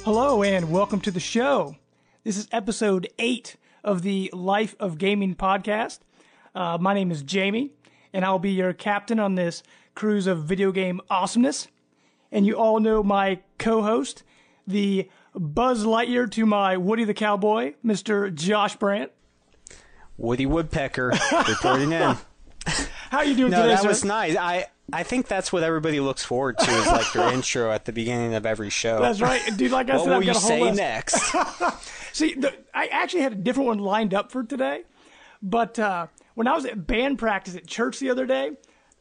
Hello and welcome to the show. This is episode 8 of the Life of Gaming podcast. My name is Jamie, and I'll be your captain on this cruise of video game awesomeness. And you all know my co-host, the Buzz Lightyear to my Woody the Cowboy, Mr. Josh Brandt. Woody Woodpecker reporting in. How are you doing today, No, that sir? was nice. I think that's what everybody looks forward to is like your intro at the beginning of every show. That's right. Dude, like I What said, will I've you got a whole say list. next? See, I actually had a different one lined up for today, but when I was at band practice at church the other day,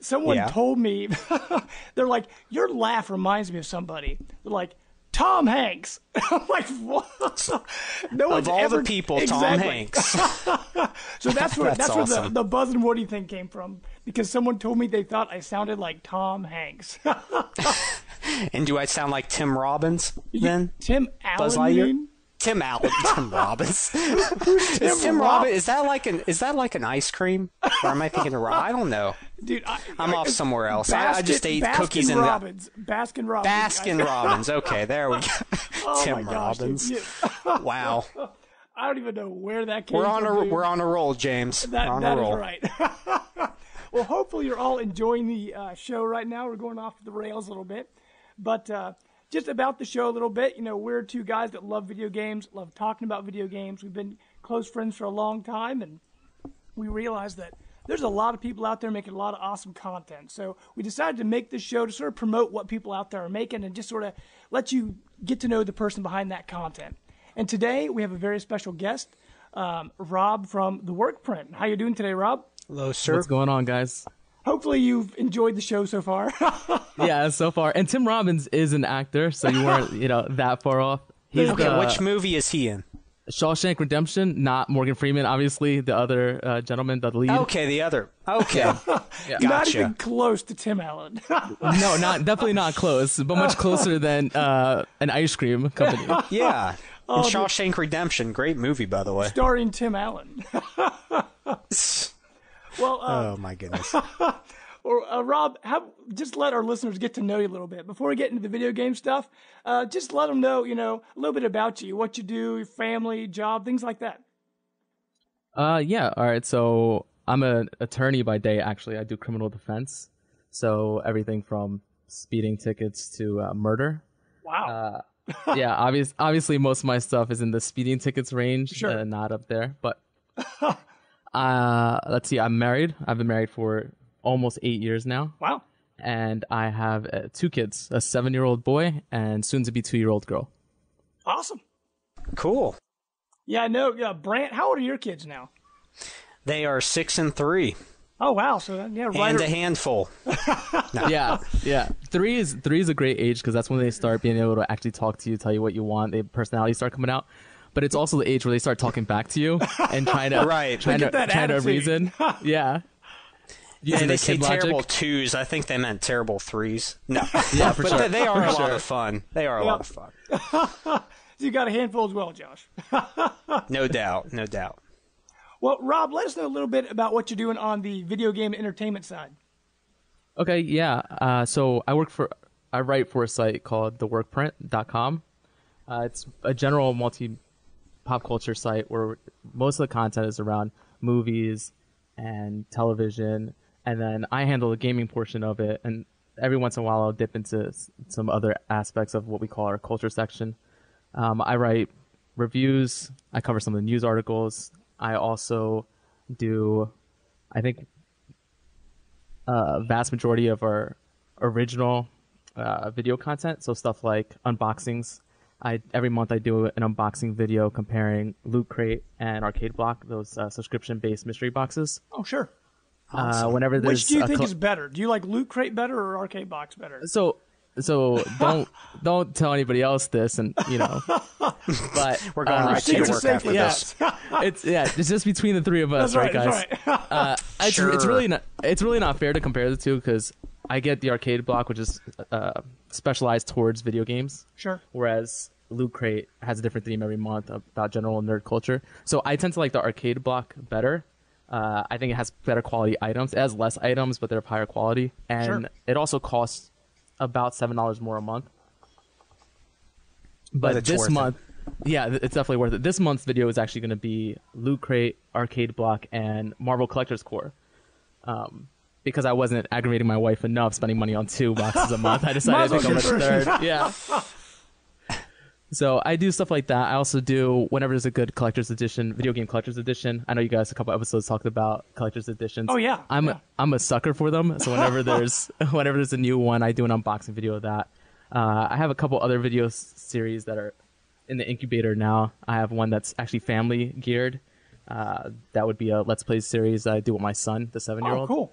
someone told me, they're like, your laugh reminds me of somebody. They're like, Tom Hanks. I'm like, what? No one's Of all ever... the people, Exactly. Tom Hanks. So that's where awesome. the Buzz and Woody thing came from, because someone told me they thought I sounded like Tom Hanks. And do I sound like Tim Robbins then? Tim Allen, Buzz you Lightyear? mean? Tim Allen. Tim Robbins. Is Tim Robbins? Is that like an ice cream? Or am I thinking of I don't know. Dude, I'm off somewhere else. I just ate cookies in Robbins. Baskin Robbins. Baskin Robbins. Okay, there we go. Oh my Tim gosh, Robbins. dude. Yeah. Wow. I don't even know where that came We're from. Dude. on a roll, James. That we're on a roll. is right. Well, hopefully you're all enjoying the show right now. We're going off the rails a little bit. But just about the show a little bit, we're two guys that love video games, love talking about video games. We've been close friends for a long time, and we realized that there's a lot of people out there making a lot of awesome content. So we decided to make this show to sort of promote what people out there are making and just sort of let you get to know the person behind that content. And today we have a very special guest, Rob from The Workprint. How you doing today, Rob? Hello, sir. What's going on, guys? Hopefully you've enjoyed the show so far. Yeah, so far. And Tim Robbins is an actor, so you weren't, that far off. He's Okay, which movie is he in? Shawshank Redemption, not Morgan Freeman, obviously, the other gentleman, the lead. Okay, the other. Okay. Yeah. Not Gotcha. even close to Tim Allen. No, definitely not close, but much closer than an ice cream company. Yeah. Oh, And Shawshank Redemption. Great movie, by the way. Starring Tim Allen. Well, Oh, my goodness. Rob, just let our listeners get to know you a little bit. Before we get into the video game stuff, just let them know, a little bit about you, what you do, your family, job, things like that. Yeah, all right. So I'm an attorney by day, actually. I do criminal defense. So everything from speeding tickets to murder. Wow. Yeah, obviously most of my stuff is in the speeding tickets range, Sure. not up there. But let's see, I'm married. I've been married for almost 8 years now. Wow. And I have 2 kids, a 7-year-old boy and soon to be 2-year-old girl. Awesome. Cool. Yeah, I know. Brant, how old are your kids now? They are 6 and 3. Oh, wow. So, yeah, right. And a handful. Yeah. 3 is a great age because that's when they start being able to actually talk to you, tell you what you want. Their personalities start coming out. But it's also the age where they start talking back to you and trying to attitude. reason. Yeah. And they say kid logic. terrible 2s. I think they meant terrible 3s. No. Yeah, for But sure. they are For a lot sure. of fun. They are a lot of fun. So you got a handful as well, Josh. No doubt. No doubt. Well, Rob, let us know a little bit about what you're doing on the video game entertainment side. Okay, yeah. So I write for a site called theworkprint.com. It's a general multi-pop culture site where most of the content is around movies and television, and then I handle the gaming portion of it, and every once in a while I'll dip into some other aspects of what we call our culture section. I write reviews, I cover some of the news articles, I also do, I think, vast majority of our original video content, so stuff like unboxings. Every month I do an unboxing video comparing Loot Crate and Arcade Block, those subscription-based mystery boxes. Oh, sure. Whenever there's Which do you think is better? Do you like Loot Crate better or Arcade Box better? So don't tell anybody else this, and but We're going right to secret's work safe after with this. it's just between the three of us, That's right, guys? that's right. It's really not fair to compare the two because I get the Arcade Block, which is specialized towards video games. Sure. Whereas Loot Crate has a different theme every month about general nerd culture. So I tend to like the Arcade Block better. I think it has better quality items. It has less items, but they're of higher quality. And Sure. it also costs about $7 more a month. But it's this worth it. month, yeah, it's definitely worth it. This month's video is actually going to be Loot Crate, Arcade Block, and Marvel Collector's Core. Because I wasn't aggravating my wife enough spending money on 2 boxes a month, I decided to go with the third. Yeah. So I do stuff like that. I also do, whenever there's a good collector's edition, video game collector's edition. I know you guys a couple episodes talked about collector's editions. Oh yeah. I'm a sucker for them. So whenever there's a new one, I do an unboxing video of that. I have a couple other video series that are in the incubator now. I have one that's actually family geared. That would be a Let's Play series that I do with my son, the 7-year-old. Oh, cool.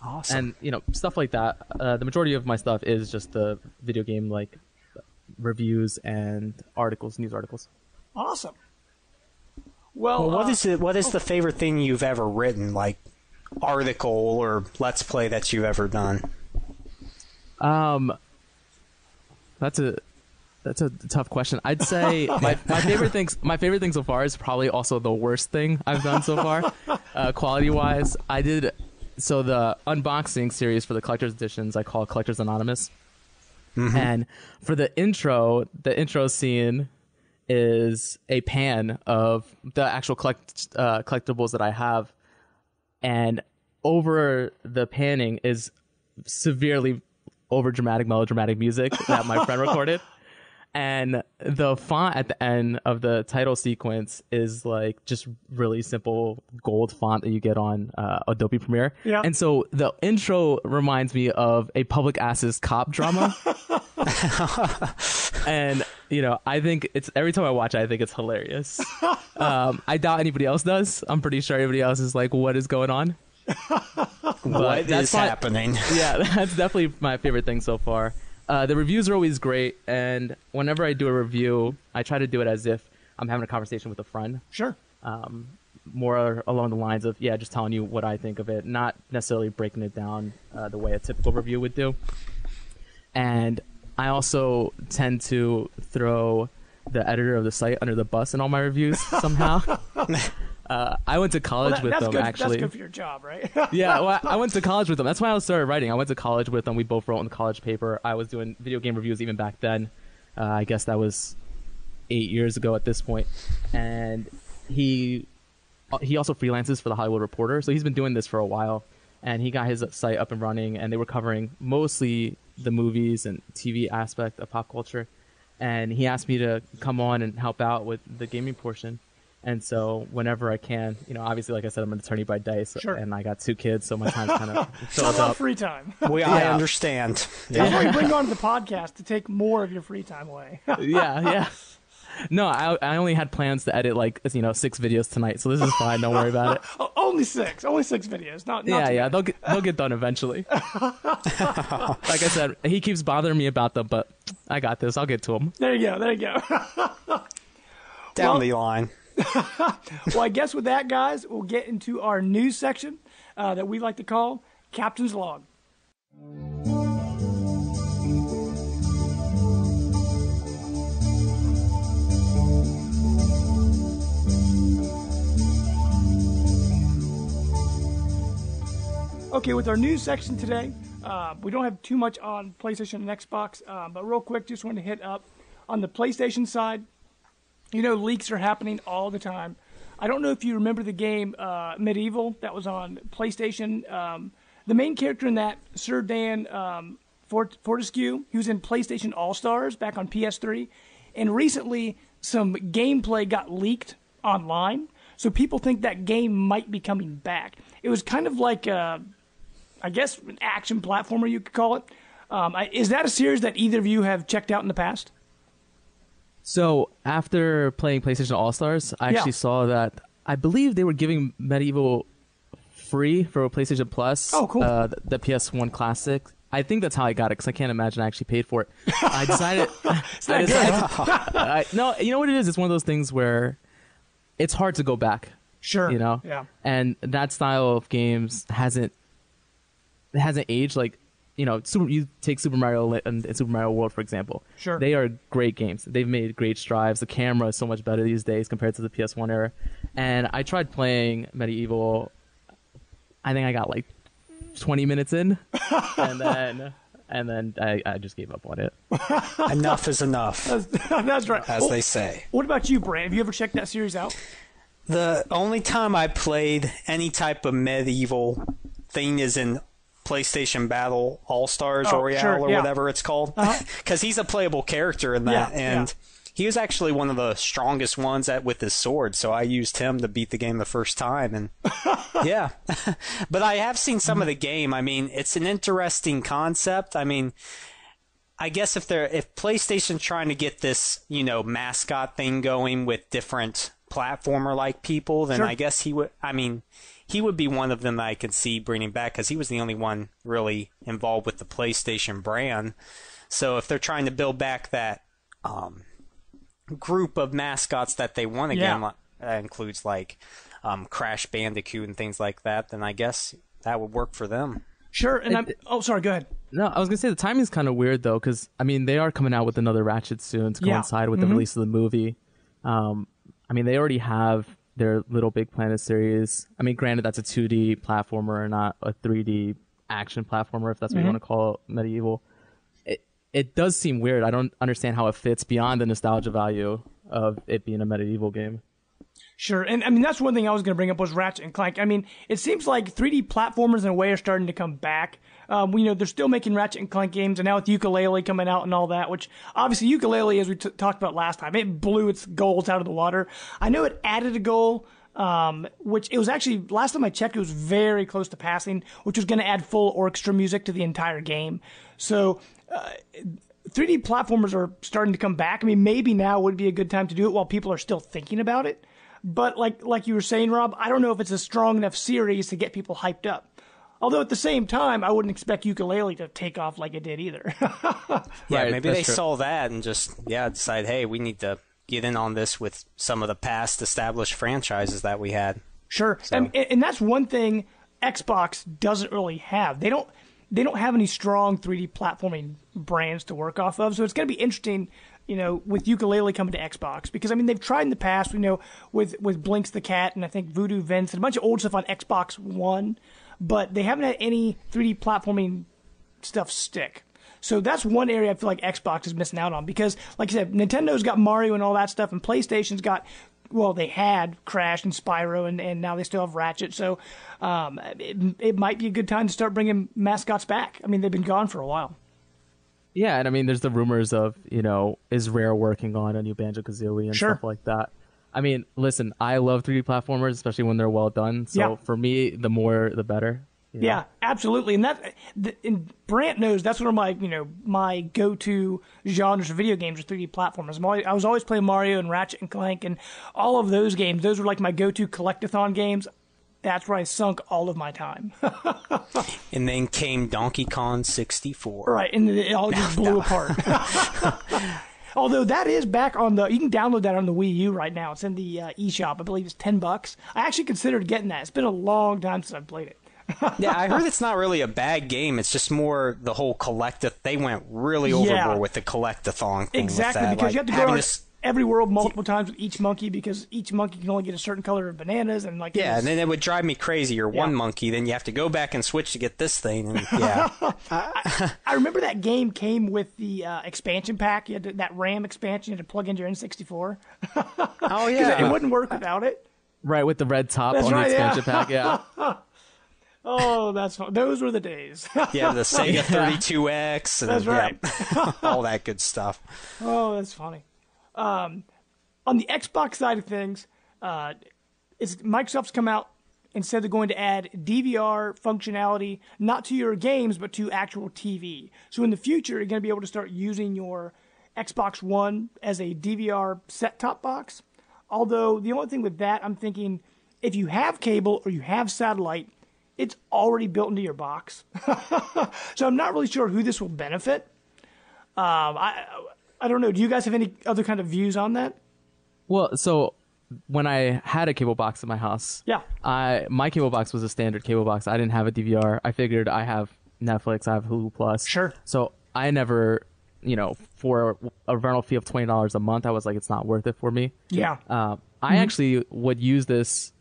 Awesome. And stuff like that. The majority of my stuff is just the video game reviews and articles, news articles. Awesome. Well, what is the favorite thing you've ever written, like article or Let's Play that you've ever done? That's a tough question. I'd say my favorite thing so far is probably also the worst thing I've done so far, quality wise. I did the unboxing series for the collector's editions I call Collectors Anonymous. Mm-hmm. And for the intro scene is a pan of the actual collectibles that I have, and over the panning is severely over-dramatic, melodramatic music that my friend recorded. And the font at the end of the title sequence is like just really simple gold font that you get on Adobe Premiere. Yeah. And so the intro reminds me of a public access cop drama. And, I think every time I watch it, I think it's hilarious. I doubt anybody else does. I'm pretty sure everybody else is like, what is going on? What is happening? Yeah, that's definitely my favorite thing so far. The reviews are always great, and whenever I do a review, I try to do it as if I'm having a conversation with a friend. Sure. More along the lines of, just telling you what I think of it, not necessarily breaking it down the way a typical review would do. And I also tend to throw the editor of the site under the bus in all my reviews somehow. I went to college with them, actually. That's good for your job, right? Yeah, well, I went to college with them. That's why I started writing. I went to college with them. We both wrote in the college paper. I was doing video game reviews even back then. I guess that was 8 years ago at this point. And he also freelances for the Hollywood Reporter, so he's been doing this for a while. And he got his site up and running, and they were covering mostly the movies and TV aspect of pop culture. And he asked me to come on and help out with the gaming portion. And so whenever I can, obviously, like I said, I'm an attorney by day, so, sure. And I got 2 kids, so my time's kind of It's filled not a lot up. of free time. I understand. That's why you bring you onto the podcast, to take more of your free time away. Yeah. No, I only had plans to edit 6 videos tonight, so this is fine. Don't worry about it. Only 6 videos. Not Yeah. They'll get done eventually. Like I said, he keeps bothering me about them, but I got this. I'll get to them. There you go. Down the line. Well, I guess with that, guys, we'll get into our news section that we like to call Captain's Log. Okay, with our news section today, we don't have too much on PlayStation and Xbox, but real quick, just wanted to hit up on the PlayStation side. Leaks are happening all the time. I don't know if you remember the game Medieval that was on PlayStation. The main character in that, Sir Dan Fortescue, he was in PlayStation All-Stars back on PS3. And recently, some gameplay got leaked online. So people think that game might be coming back. It was kind of like, I guess, an action platformer, you could call it. Is that a series that either of you have checked out in the past? So after playing PlayStation All-Stars, I actually saw that I believe they were giving Medieval free for PlayStation Plus. Oh, cool. The PS1 Classic. I think that's how I got it, because I can't imagine I actually paid for it. I decided... no, you know what it is? It's one of those things where it's hard to go back. Sure. Yeah. And that style of games hasn't aged. You take Super Mario and Super Mario World, for example. Sure. They are great games. They've made great strides. The camera is so much better these days compared to the PS1 era. And I tried playing Medieval. I think I got 20 minutes in. And then and then I just gave up on it. Enough is enough. That's right. As they say. What about you, Brant? Have you ever checked that series out? The only time I played any type of medieval thing is in PlayStation Battle All-Stars Royale or whatever it's called. Because he's a playable character in that. And he was actually one of the strongest ones with his sword, so I used him to beat the game the first time. And yeah. But I have seen some of the game. I mean, it's an interesting concept. I mean, I guess if PlayStation's trying to get this, mascot thing going with different platformer-like people, then I guess he would be one of them that I could see bringing back, because he was the only one really involved with the PlayStation brand. So if they're trying to build back that group of mascots that they want again, that includes like Crash Bandicoot and things like that, then I guess that would work for them. Sure. And sorry, go ahead. No, I was going to say the timing's kind of weird, though, because, I mean, they are coming out with another Ratchet soon to coincide with the release of the movie. I mean, they already have their Little Big Planet series. I mean, granted, that's a 2D platformer and not a 3D action platformer, if that's what you want to call it, medieval. It does seem weird. I don't understand how it fits beyond the nostalgia value of it being a medieval game. Sure. And I mean, that's one thing I was going to bring up was Ratchet and Clank. I mean, it seems like 3D platformers in a way are starting to come back. They're still making Ratchet and Clank games, and now with Yooka-Laylee coming out and all that, which obviously Yooka-Laylee, as we talked about last time, it blew its goals out of the water. I know it added a goal, which it was actually, last time I checked, it was very close to passing, which was going to add full orchestra music to the entire game. So 3D platformers are starting to come back. I mean, maybe now would be a good time to do it while people are still thinking about it. But like you were saying, Rob, I don't know if it's a strong enough series to get people hyped up. Although at the same time, I wouldn't expect Yooka-Laylee to take off like it did either. Maybe they saw that and just decide, hey, we need to get in on this with some of the past established franchises that we had. Sure, so. And that's one thing Xbox doesn't really have. They don't have any strong 3D platforming brands to work off of. So it's going to be interesting, with Yooka-Laylee coming to Xbox, because I mean they've tried in the past, with Blinks the Cat and I think Voodoo Vince and a bunch of old stuff on Xbox One. But they haven't had any 3D platforming stuff stick. So that's one area I feel like Xbox is missing out on. Because, like I said, Nintendo's got Mario and all that stuff, and PlayStation's got, they had Crash and Spyro, and now they still have Ratchet. So it might be a good time to start bringing mascots back. I mean, they've been gone for a while. Yeah, and I mean, there's the rumors of, is Rare working on a new Banjo-Kazooie and stuff like that. I mean, listen, I love 3D platformers, especially when they're well done. So for me, the more, the better. Yeah, absolutely. And Brant knows that's one of my, my go-to genres of video games are 3D platformers. I was always playing Mario and Ratchet and Clank and all of those games. Those were like my go-to collectathon games. That's where I sunk all of my time. And then came Donkey Kong 64. Right, and it all just blew apart. Although that is back on you can download that on the Wii U right now. It's in the eShop. I believe it's $10. I actually considered getting that. It's been a long time since I've played it. Yeah, I heard it's not really a bad game. It's just more the whole they went really overboard with the collectathon thing. Exactly, with that. because you have to go around every world multiple times with each monkey, because each monkey can only get a certain color of bananas and and then it would drive me crazy. You're one monkey, then you have to go back and switch to get this thing. And I remember that game came with the expansion pack. You had that RAM expansion you had to plug into your N64. Oh yeah, it wouldn't work without it. Right, with the red top on the expansion pack. Yeah. Oh, that's fun. Those were the days. Yeah, the Sega 32X. And, that's right. All that good stuff. Oh, that's funny. On the Xbox side of things, Microsoft's come out and said they're going to add DVR functionality, not to your games, but to actual TV. So in the future, you're going to be able to start using your Xbox One as a DVR set-top box. Although, the only thing with that, I'm thinking, if you have cable or you have satellite, it's already built into your box. So I'm not really sure who this will benefit. I don't know. Do you guys have any other kind of views on that? Well, so when I had a cable box in my house, my cable box was a standard cable box. I didn't have a DVR. I figured I have Netflix, I have Hulu Plus. Sure. So I never, for a rental fee of $20 a month, I was like, it's not worth it for me. Yeah. I actually would use this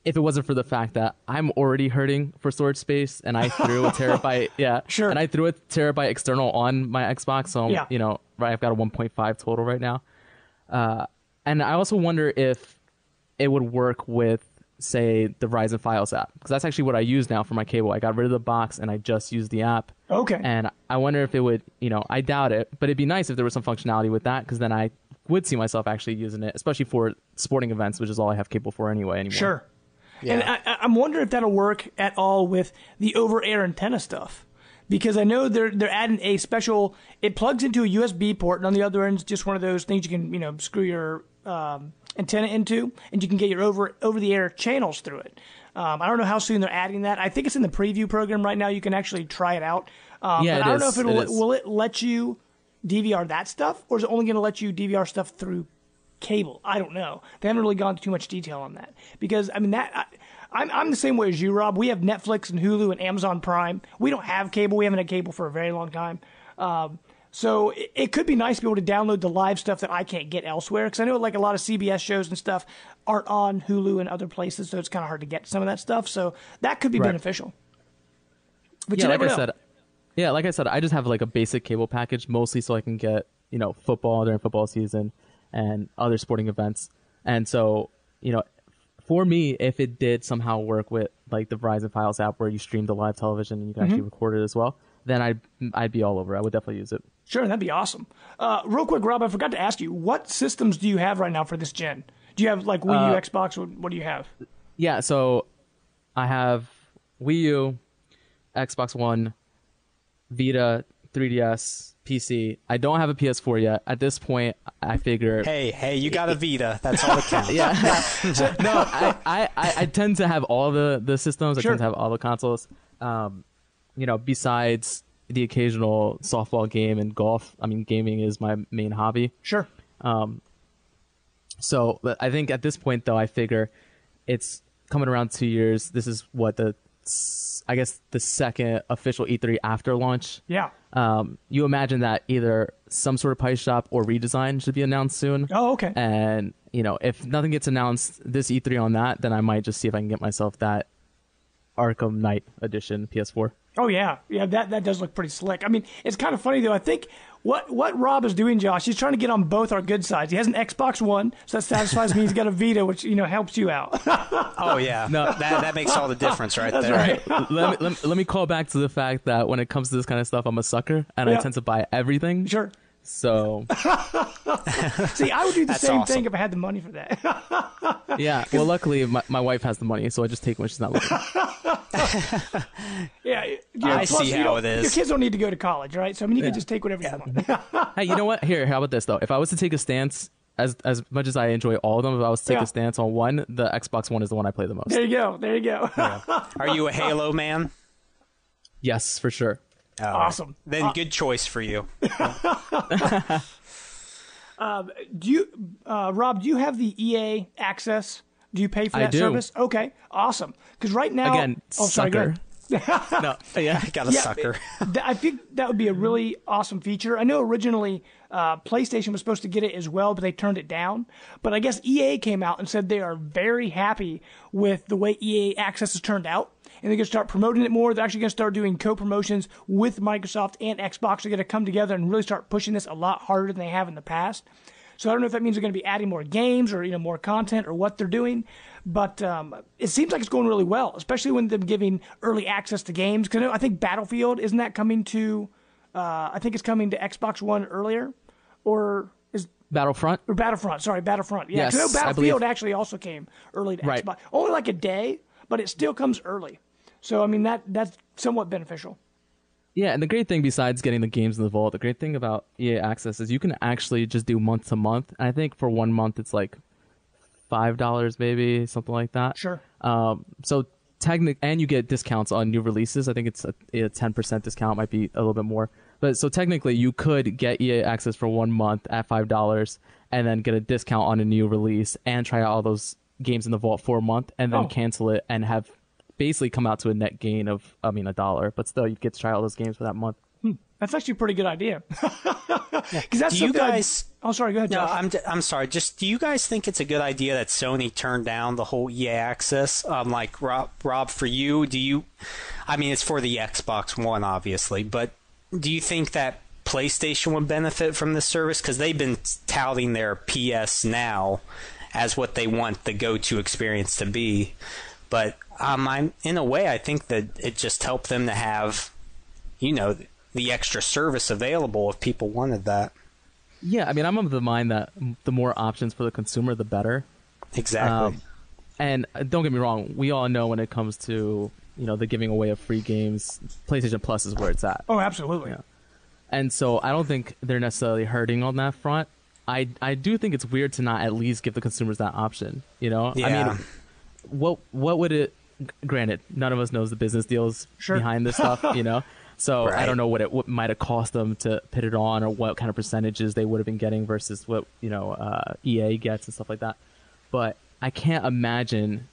if it wasn't for the fact that I'm already hurting for storage space, and I threw a terabyte, sure, and I threw a terabyte external on my Xbox, so I've got a 1.5 total right now. And I also wonder if it would work with, say, the Verizon Files app, because that's actually what I use now for my cable. I got rid of the box and I just use the app. Okay. And I wonder if it would, I doubt it, but it'd be nice if there was some functionality with that, because then I would see myself actually using it, especially for sporting events, which is all I have cable for anymore. Sure. Yeah. And I'm wondering if that'll work at all with the over-air antenna stuff, because I know they're adding a special. It plugs into a USB port, and on the other end is just one of those things you can screw your antenna into, and you can get your over-the-air channels through it. I don't know how soon they're adding that. I think it's in the preview program right now. You can actually try it out. But I don't know if will it let you DVR that stuff, or is it only going to let you DVR stuff through cable? I don't know. They haven't really gone into too much detail on that, because I'm the same way as you, Rob. We have Netflix and Hulu and Amazon Prime. We don't have cable. We haven't had cable for a very long time. So it could be nice to be able to download the live stuff that I can't get elsewhere, because I know like a lot of CBS shows and stuff aren't on Hulu and other places, so it's kind of hard to get some of that stuff. So that could be beneficial. But you never know. Like I said, I just have like a basic cable package, mostly so I can get football during football season and other sporting events. And so for me, if it did somehow work with like the Verizon Files app where you stream the live television and you can actually record it as well, then I'd be all over. I would definitely use it. Sure, that'd be awesome. Real quick, Rob, I forgot to ask you, what systems do you have right now for this gen? Do you have like Wii U, Xbox? What do you have? Yeah, so I have Wii U, Xbox One, Vita, 3DS, PC. I don't have a PS4 yet. At this point, I figure... Hey, you got a Vita. That's all that counts. No, I tend to have all the systems. Sure. I tend to have all the consoles. Besides the occasional softball game and golf, I mean, gaming is my main hobby. Sure. So I think at this point, though, I figure it's coming around 2 years. This is what the second official E3 after launch. Yeah. You imagine that either some sort of price shop or redesign should be announced soon. Oh, okay. And, if nothing gets announced this E3 on that, then I might just see if I can get myself that Arkham Knight edition PS4. Oh, yeah. Yeah, that does look pretty slick. I mean, it's kind of funny, though. I think what Rob is doing, Josh, he's trying to get on both our good sides. He has an Xbox One, so that satisfies me. He's got a Vita, which, helps you out. Oh, yeah. No, that makes all the difference right That's there. Right. let me call back to the fact that when it comes to this kind of stuff, I'm a sucker, and I tend to buy everything. Sure. So, see, I would do the same thing if I had the money for that. Yeah, well, luckily my wife has the money, so I just take when she's not looking. Yeah, I see how it is. Your kids don't need to go to college, right? So I mean, you can just take whatever you want. Hey, you know what? Here, how about this though? If I was to take a stance, as much as I enjoy all of them, if I was to take a stance on one, the Xbox One is the one I play the most. There you go. Yeah. Are you a Halo man? Yes, for sure. Oh, awesome. Then good choice for you. Rob, do you have the EA access? Do you pay for that service? Okay, awesome. Because right now, again, sucker. No, yeah, I got a sucker. I think that would be a really awesome feature. I know originally PlayStation was supposed to get it as well, but they turned it down. But I guess EA came out and said they are very happy with the way EA Access has turned out. And they're going to start promoting it more. They're actually going to start doing co-promotions with Microsoft and Xbox. They're going to come together and really start pushing this a lot harder than they have in the past. So I don't know if that means they're going to be adding more games or more content or what they're doing. But it seems like it's going really well, especially when they're giving early access to games. Because I think Battlefield, isn't that coming to... I think it's coming to Xbox One earlier. Or is... Battlefront? Or Battlefront, sorry, Battlefront. Yeah, yes, Battlefield actually also came early to Xbox. Only like a day, but it still comes early. So, I mean, that's somewhat beneficial. Yeah, and the great thing besides getting the games in the vault, the great thing about EA Access is you can actually just do month to month. And I think for 1 month it's like $5 maybe, something like that. Sure. So and you get discounts on new releases. I think it's a 10% discount, might be a little bit more. But so technically you could get EA Access for 1 month at $5 and then get a discount on a new release and try out all those games in the vault for a month and then cancel it and have basically come out to a net gain of, $1, but still you get to try all those games for that month. That's actually a pretty good idea. That's do you guys? Oh, sorry. Go ahead, Josh. No, I'm sorry. Just do you guys think it's a good idea that Sony turned down the whole EA access? Like Rob, for you, do you? I mean, it's for the Xbox One, obviously, but do you think that PlayStation would benefit from this service? Because they've been touting their PS Now as what they want the go-to experience to be. But I'm in a way, I think that it just helped them to have, the extra service available if people wanted that. Yeah, I mean, I'm of the mind that the more options for the consumer, the better. Exactly. And don't get me wrong, we all know when it comes to, the giving away of free games, PlayStation Plus is where it's at. Oh, absolutely. Yeah. And so I don't think they're necessarily hurting on that front. I do think it's weird to not at least give the consumers that option, Yeah. I mean, what would it... Granted, none of us knows the business deals behind this stuff, So right. I don't know what might have cost them to put it on, or what kind of percentages they would have been getting versus what EA gets and stuff like that. But I can't imagine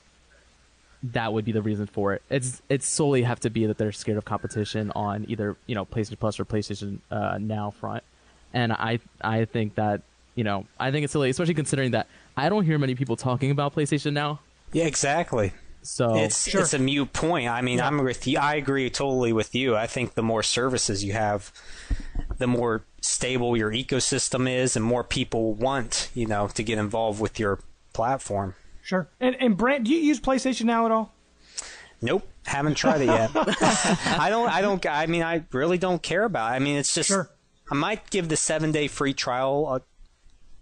that would be the reason for it. It's solely have to be that they're scared of competition on either PlayStation Plus or PlayStation Now front. And I think that I think it's silly, especially considering that I don't hear many people talking about PlayStation Now. Yeah, exactly. So it's a moot point. I mean, I'm with you. I agree totally with you. I think the more services you have, the more stable your ecosystem is, and more people want, to get involved with your platform. Sure. And Brant, do you use PlayStation Now at all? Nope, haven't tried it yet. I mean, I really don't care about it. I mean, it's just I might give the 7-day free trial a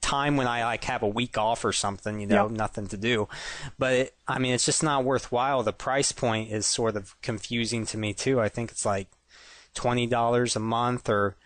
time when I have a week off or something, nothing to do. But it's just not worthwhile. The price point is sort of confusing to me too. I think it's like $20 a month, or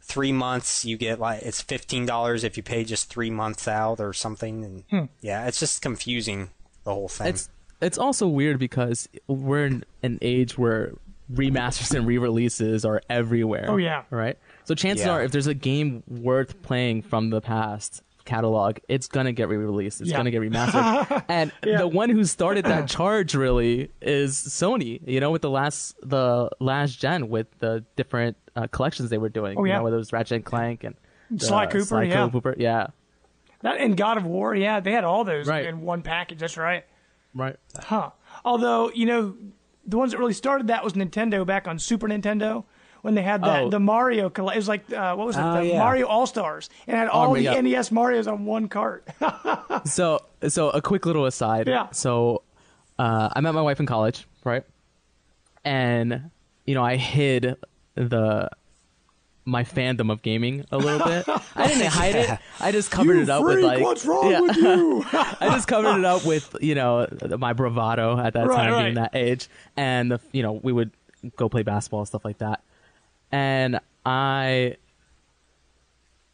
3 months you get it's $15 if you pay just 3 months out or something. And yeah, it's just confusing, the whole thing. It's also weird because we're in an age where remasters and re-releases are everywhere. Oh yeah. Right? So chances are, if there's a game worth playing from the past catalog, it's going to get re-released. It's going to get remastered. And the one who started that charge really is Sony, with the last gen, with the different collections they were doing. Whether it was Ratchet and Clank and Sly Cooper. Yeah. That and God of War, they had all those in one package. That's right. Right. Huh. Although, the ones that really started that was Nintendo back on Super Nintendo. When they had the Mario, it was like what was it? Mario All Stars, and had all the NES Marios on one cart. So a quick little aside. Yeah. So I met my wife in college, right? And I hid my fandom of gaming a little bit. I didn't hide it. I just covered it up with what's wrong with you? I just covered it up with my bravado at that time, being that age, and we would go play basketball and stuff like that. And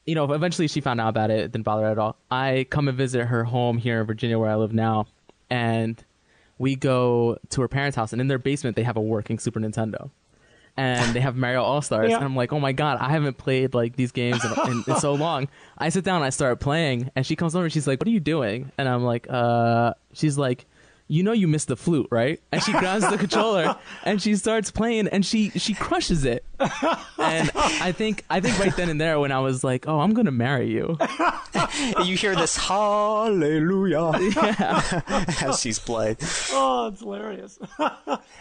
eventually she found out about it. It didn't bother her at all. I come and visit her home here in Virginia, where I live now, and we go to her parents' house, and in their basement they have a working Super Nintendo, and they have Mario All Stars. And I'm like, oh my god, I haven't played these games in so long. I sit down and I start playing, and she comes over and she's like, what are you doing? And I'm like, she's like, you missed the flute, right? And she grabs the controller and she starts playing, and she crushes it. And I think right then and there, when I was like, oh, I'm gonna marry you, you hear this hallelujah as she's played. Oh, it's hilarious.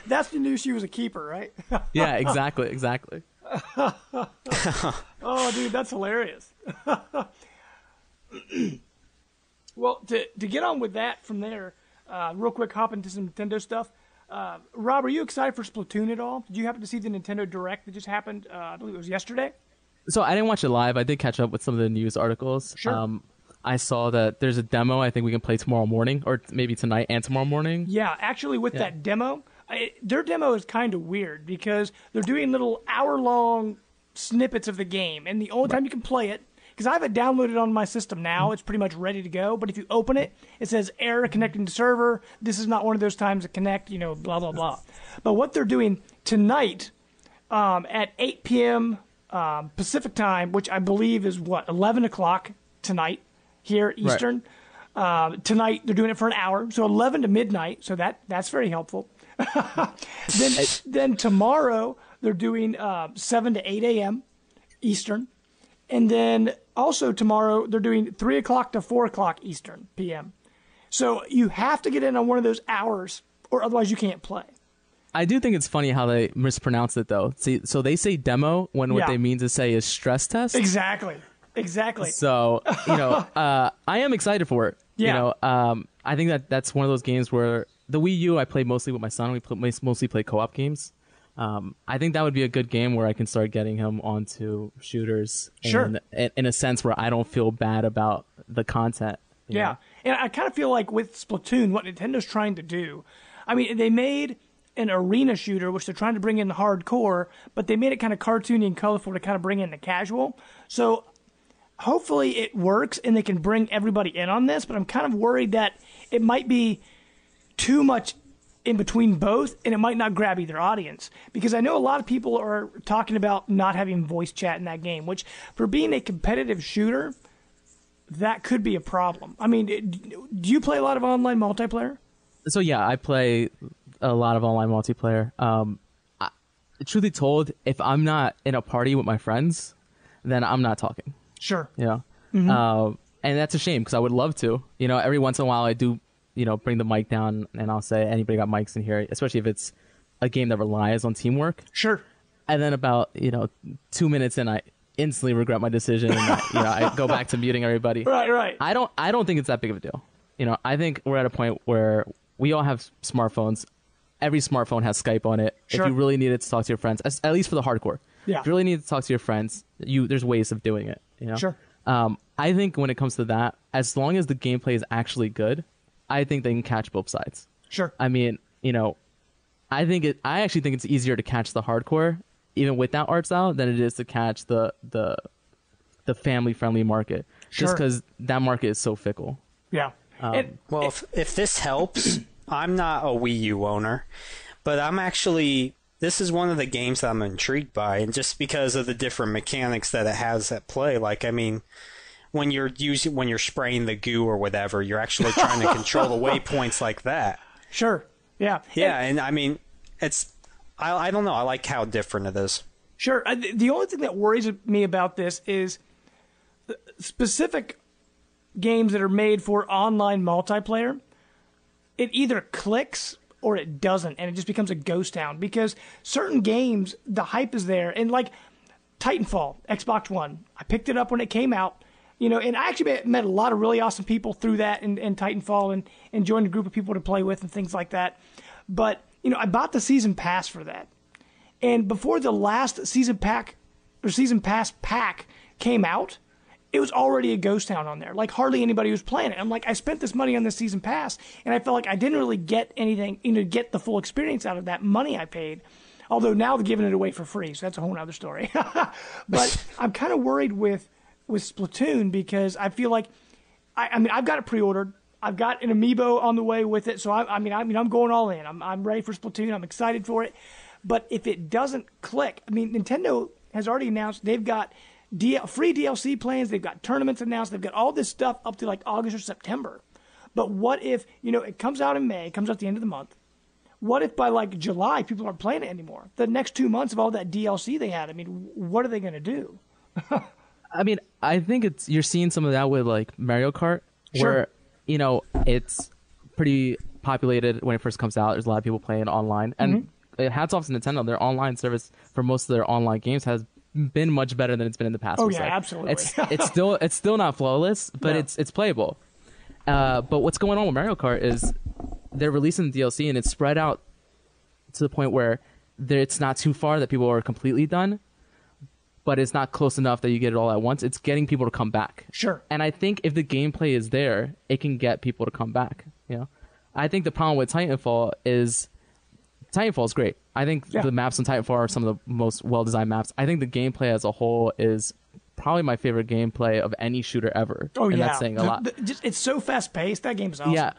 That's when you knew she was a keeper, right? Yeah, exactly. Oh, dude, that's hilarious. Well, to get on with that from there, real quick, hop into some Nintendo stuff. Rob, are you excited for Splatoon at all? Did you happen to see the Nintendo Direct that just happened? I believe it was yesterday. So I didn't watch it live. I did catch up with some of the news articles. Sure. I saw that there's a demo I think we can play tomorrow morning, or maybe tonight and tomorrow morning. Yeah, actually with that demo, their demo is kind of weird because they're doing little hour-long snippets of the game, and the only time you can play it, because I have it downloaded on my system now, it's pretty much ready to go, but if you open it, it says error connecting to server, this is not one of those times to connect, blah, blah, blah. But what they're doing tonight at 8 p.m. Pacific time, which I believe is 11 o'clock tonight here Eastern. Right. Tonight they're doing it for an hour, so 11 to midnight, so that's very helpful. Then tomorrow they're doing 7 to 8 a.m. Eastern. And then also tomorrow, they're doing 3 o'clock to 4 o'clock Eastern p.m. So you have to get in on one of those hours, or otherwise you can't play. I do think it's funny how they mispronounce it, though. See, so they say demo when what they mean to say is stress test. Exactly. So, I am excited for it. Yeah. I think that's one of those games where the Wii U I play mostly with my son. We mostly play co-op games. I think that would be a good game where I can start getting him onto shooters. Sure. In a sense where I don't feel bad about the content. Yeah. know? And I kind of feel like with Splatoon, what Nintendo's trying to do, I mean, they made an arena shooter, which they're trying to bring in the hardcore, but they made it kind of cartoony and colorful to kind of bring in the casual. So hopefully it works and they can bring everybody in on this, but I'm kind of worried that it might be too much in between both and it might not grab either audience, because I know a lot of people are talking about not having voice chat in that game, which for being a competitive shooter, that could be a problem. I mean, do you play a lot of online multiplayer? So yeah, I play a lot of online multiplayer. Truly told, if I'm not in a party with my friends, then I'm not talking. Sure. Yeah. And that's a shame because I would love to. Every once in a while I do, bring the mic down and I'll say, anybody got mics in here, especially if it's a game that relies on teamwork. Sure. And then about, 2 minutes in, I instantly regret my decision. And, I go back to muting everybody. Right. I don't think it's that big of a deal. I think we're at a point where we all have smartphones. Every smartphone has Skype on it. Sure. If you really needed to talk to your friends, at least for the hardcore, yeah. If you really need to talk to your friends, there's ways of doing it. Sure. I think when it comes to that, as long as the gameplay is actually good, I think they can catch both sides. Sure. I mean, I actually think it's easier to catch the hardcore, even with that art style, than it is to catch the family-friendly market. Sure. Just because that market is so fickle. Yeah. Well, if this helps, I'm not a Wii U owner, but this is one of the games that I'm intrigued by, and just because of the different mechanics that it has at play. Like, I mean, when you're spraying the goo or whatever, you're actually trying to control the waypoints like that. Sure. Yeah. Yeah, and I mean, I don't know. I like how different it is. Sure. The only thing that worries me about this is specific games that are made for online multiplayer. It either clicks or it doesn't, and it just becomes a ghost town, because certain games, the hype is there. And like Titanfall, Xbox One, I picked it up when it came out, and I actually met a lot of really awesome people through that and Titanfall, and joined a group of people to play with and things like that. But, I bought the season pass for that. And before the last season pass pack came out, it was already a ghost town on there. Like, hardly anybody was playing it. I'm like, I spent this money on this season pass, and I felt like I didn't really get anything, get the full experience out of that money I paid. Although now they're giving it away for free, so that's a whole other story. But I'm kind of worried with Splatoon, because I feel like, I mean, I've got it pre-ordered. I've got an amiibo on the way with it, so I'm going all in. I'm ready for Splatoon. I'm excited for it. But if it doesn't click, I mean, Nintendo has already announced they've got free DLC plans, they've got tournaments announced, they've got all this stuff up to like August or September. But what if, it comes out in May, it comes out at the end of the month. What if by like July people aren't playing it anymore? The next 2 months of all that DLC they had, I mean, what are they going to do? I mean, I think you're seeing some of that with like Mario Kart, Sure. where, it's pretty populated when it first comes out. There's a lot of people playing online. And hats off to Nintendo. Their online service for most of their online games has been much better than it's been in the past. Oh yeah, absolutely. It's still not flawless, but it's playable. But what's going on with Mario Kart is they're releasing the DLC and it's spread out to the point where it's not too far that people are completely done, but it's not close enough that you get it all at once. It's getting people to come back. Sure. And I think if the gameplay is there, it can get people to come back. I think the problem with Titanfall is great. I think the maps on Titanfall are some of the most well-designed maps. I think the gameplay as a whole is probably my favorite gameplay of any shooter ever. Oh, and yeah. That's saying a lot. It's so fast-paced. That game's awesome. Yeah.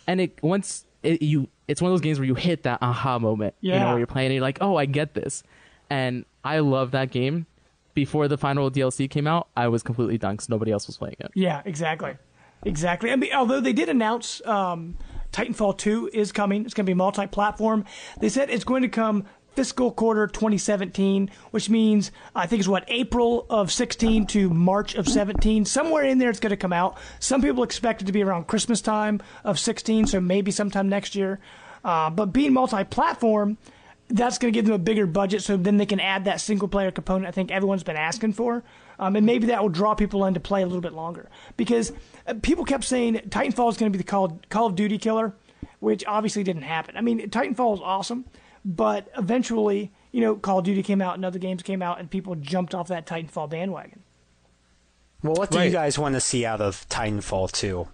It's one of those games where you hit that aha moment. Yeah. Where you're playing and you're like, oh, I get this. And I love that game. Before the final DLC came out, I was completely done because nobody else was playing it. Yeah, exactly. I mean, although they did announce Titanfall 2 is coming. It's going to be multi-platform. They said it's going to come fiscal quarter 2017, which means I think it's April of 16 to March of 17. Somewhere in there it's going to come out. Some people expect it to be around Christmas time of 16, so maybe sometime next year. But being multi-platform, that's going to give them a bigger budget, so then they can add that single-player component I think everyone's been asking for. And maybe that will draw people in to play a little bit longer. Because people kept saying Titanfall is going to be the Call of Duty killer, which obviously didn't happen. I mean, Titanfall is awesome, but eventually, Call of Duty came out and other games came out, and people jumped off that Titanfall bandwagon. Well, what do you guys want to see out of Titanfall 2?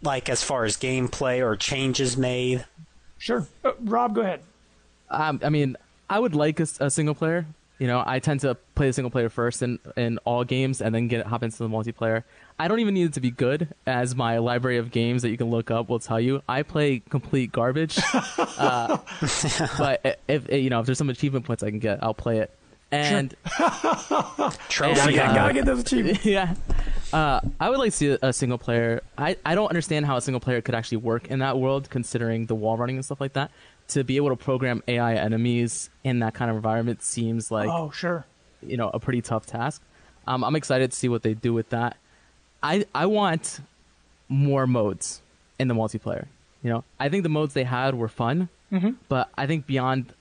Like, as far as gameplay or changes made? Sure. Rob, go ahead. I mean, I would like a single player. I tend to play the single player first in all games and then hop into the multiplayer. I don't even need it to be good, as my library of games that you can look up will tell you. I play complete garbage. But if there's some achievement points I can get, I'll play it. And trophy, gotta get those achievements. Yeah. I would like to see a single player. I don't understand how a single player could actually work in that world, considering the wall running and stuff like that. To be able to program AI enemies in that kind of environment seems like a pretty tough task. I'm excited to see what they do with that. I want more modes in the multiplayer. I think the modes they had were fun, but I think beyond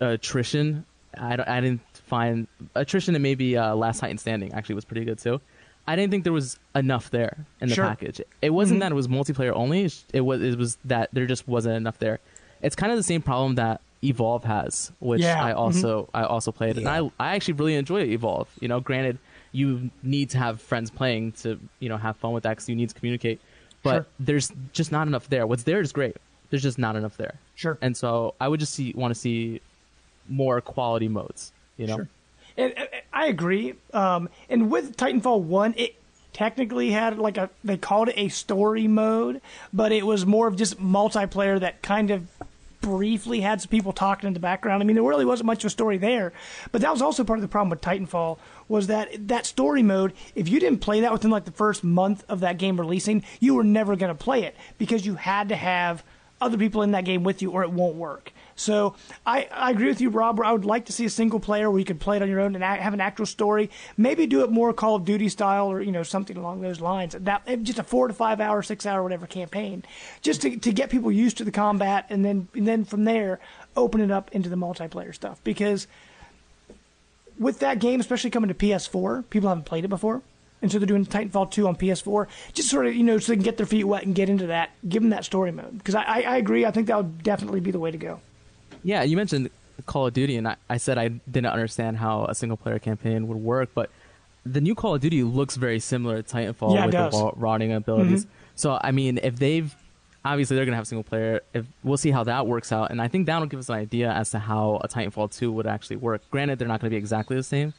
attrition, I didn't find attrition, and maybe Last Titan Standing actually was pretty good too. I didn't think there was enough there in the package. It wasn't that it was multiplayer only. It was that there just wasn't enough there. It's kind of the same problem that Evolve has, which I also played, and I actually really enjoy Evolve. Granted, you need to have friends playing to have fun with that, because you need to communicate. But there's just not enough there. What's there is great. There's just not enough there. Sure. And so I would just want to see more quality modes. Sure. And I agree. And with Titanfall 1, it technically had they called it a story mode, but it was more of just multiplayer that kind of briefly had some people talking in the background. I mean, there really wasn't much of a story there, but that was also part of the problem with Titanfall, was that story mode, if you didn't play that within the first month of that game releasing, you were never going to play it, because you had to have other people in that game with you or it won't work. So I agree with you, Rob. I would like to see a single player where you could play it on your own and have an actual story. Maybe do it more Call of Duty style, or something along those lines. That just a 4 to 5 hour, 6 hour, whatever campaign, just to get people used to the combat, and then from there open it up into the multiplayer stuff. Because with that game, especially coming to PS4, people haven't played it before. And so they're doing Titanfall 2 on PS4, just sort of, so they can get their feet wet and get into that, give them that story mode. Because I agree. I think that would definitely be the way to go. Yeah, you mentioned Call of Duty, and I said I didn't understand how a single-player campaign would work, but the new Call of Duty looks very similar to Titanfall with the rotting abilities. So, I mean, obviously they're going to have single-player. We'll see how that works out, and I think that will give us an idea as to how a Titanfall 2 would actually work. Granted, they're not going to be exactly the same.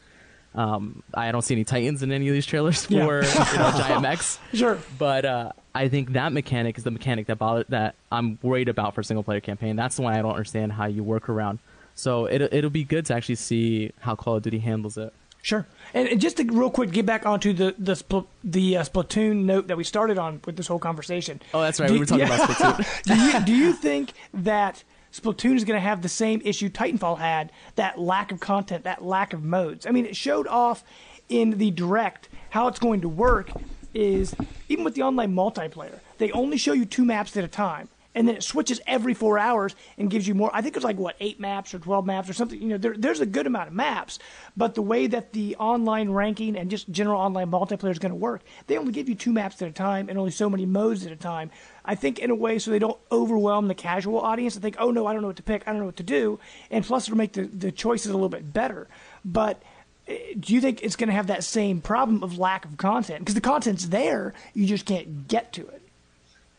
I don't see any Titans in any of these trailers for giant mechs. Sure. But I think that mechanic is the mechanic that I'm worried about for single player campaign. That's the one I don't understand how you work around. So it'll be good to actually see how Call of Duty handles it. Sure. And just to real quick get back onto the Splatoon note that we started on with this whole conversation. Oh, that's right. We were talking about Splatoon. Do you think that Splatoon is going to have the same issue Titanfall had, that lack of content, that lack of modes? I mean, it showed off in the Direct how it's going to work is, even with the online multiplayer, they only show you 2 maps at a time, and then it switches every 4 hours and gives you more. I think it's 8 maps or 12 maps or something. There's a good amount of maps, but the way that the online ranking and just general online multiplayer is going to work, they only give you 2 maps at a time and only so many modes at a time. I think in a way so they don't overwhelm the casual audience and think, oh no, I don't know what to pick, I don't know what to do, and plus it'll make the choices a little bit better. But do you think it's going to have that same problem of lack of content? Because the content's there, you just can't get to it.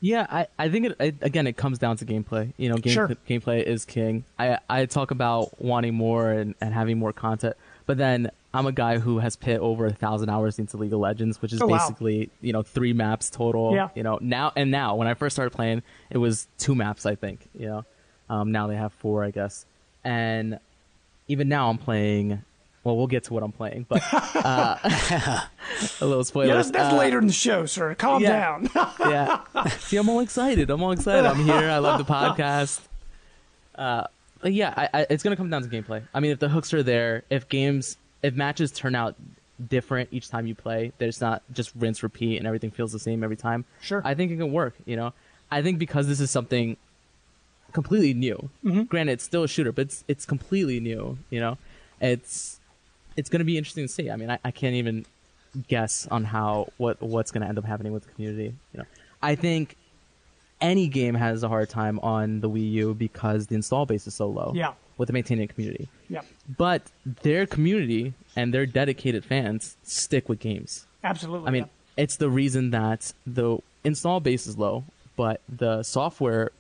Yeah, I think it comes down to gameplay. Gameplay is king. I talk about wanting more and having more content, but then I'm a guy who has put over 1,000 hours into League of Legends, which is basically 3 maps total. Yeah. Now when I first started playing, it was 2 maps, I think. Now they have 4, I guess, and even now I'm playing. Well, we'll get to what I'm playing, but a little spoiler. Yeah, that's later in the show, sir. Calm down. Yeah. See, I'm all excited. I'm here. I love the podcast. But yeah, it's going to come down to gameplay. I mean, if the hooks are there, if matches turn out different each time you play, there's not just rinse, repeat, and everything feels the same every time. Sure. I think it can work, I think because this is something completely new. Mm-hmm. Granted, it's still a shooter, but it's completely new, It's going to be interesting to see. I mean, I can't even guess on what's going to end up happening with the community, I think any game has a hard time on the Wii U because the install base is so low. Yeah. With the maintaining community. Yeah. But their community and their dedicated fans stick with games. Absolutely. I mean, it's the reason that the install base is low, but the software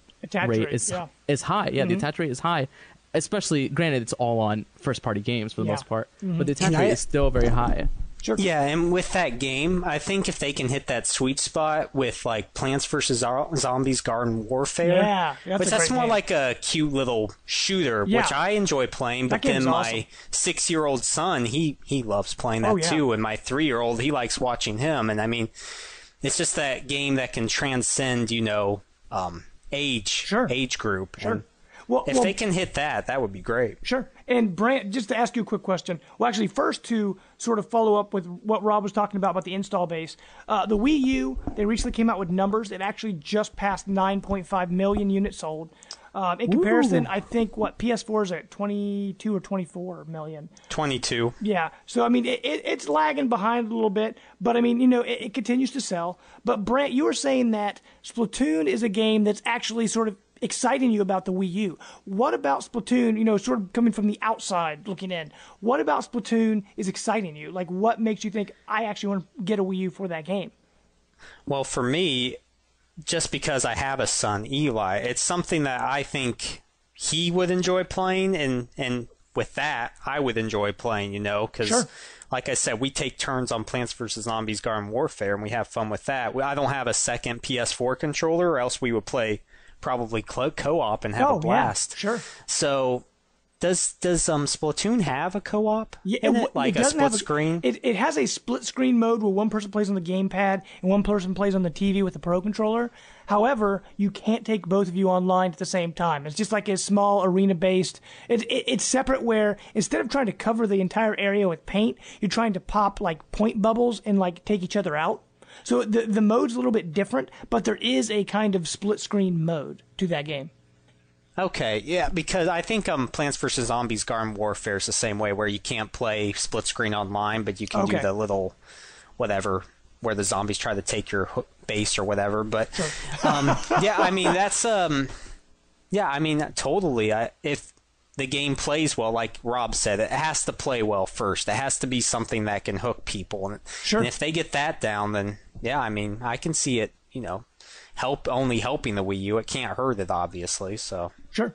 rate is high. Yeah, mm-hmm. The attach rate is high. Especially, granted, it's all on first-party games for the most part, but the attach rate is still very high. Sure. Yeah, and with that game, I think if they can hit that sweet spot with like Plants vs. Zombies Garden Warfare, that's more like a cute little shooter, which I enjoy playing, but then my 6-year-old son, he loves playing that too, and my 3-year-old, he likes watching him, and I mean, it's just that game that can transcend, age group. Sure. And if they can hit that would be great. Sure. And Brant, just to ask you a quick question. Well, actually, first to sort of follow up with what Rob was talking about the install base. The Wii U, they recently came out with numbers. It actually just passed 9.5 million units sold. In comparison, I think PS4 is at 22 or 24 million. 22. Yeah. So, I mean, it's lagging behind a little bit, but I mean, it continues to sell. But Brant, you were saying that Splatoon is a game that's actually sort of exciting you about the Wii U. What about Splatoon, sort of coming from the outside looking in, what about Splatoon is exciting you? Like, what makes you think I actually want to get a Wii U for that game? Well, for me, just because I have a son, Eli, it's something that I think he would enjoy playing, and with that, I would enjoy playing, because like I said, we take turns on Plants vs. Zombies Garden Warfare, and we have fun with that. I don't have a second PS4 controller, or else we would play probably co-op and have a blast. Yeah, sure. So does Splatoon have a co-op? Yeah, like a split screen? It has a split screen mode where one person plays on the gamepad and one person plays on the TV with the Pro Controller. However, you can't take both of you online at the same time. It's just like a small arena-based. It's separate where instead of trying to cover the entire area with paint, you're trying to pop like point bubbles and like take each other out. So the mode's a little bit different, but there is a kind of split screen mode to that game. Okay, yeah, because I think Plants vs. Zombies Garden Warfare is the same way, where you can't play split screen online, but you can do the little whatever where the zombies try to take your base or whatever. But yeah, I mean that's totally. If the game plays well, like Rob said, it has to play well first. It has to be something that can hook people. And if they get that down, then yeah, I mean, I can see it, only helping the Wii U. It can't hurt it, obviously. So sure.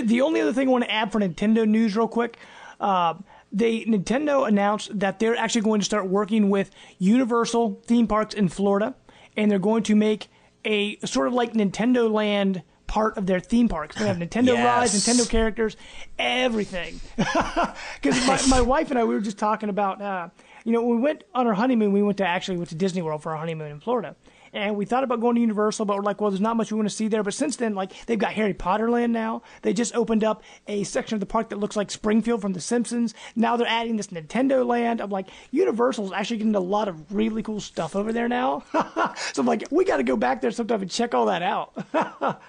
The only other thing I want to add for Nintendo news real quick, Nintendo announced that they're actually going to start working with Universal theme parks in Florida, and they're going to make a sort of like Nintendo Land part of their theme parks. They have Nintendo rides, Nintendo characters, everything. Because my wife and I, we were just talking about, when we went on our honeymoon, we went to Disney World for our honeymoon in Florida. And we thought about going to Universal, but we're like, well, there's not much we want to see there. But since then, like, they've got Harry Potter Land now. They just opened up a section of the park that looks like Springfield from The Simpsons. Now they're adding this Nintendo Land. I'm like, Universal's actually getting a lot of really cool stuff over there now. So I'm like, we got to go back there sometime and check all that out.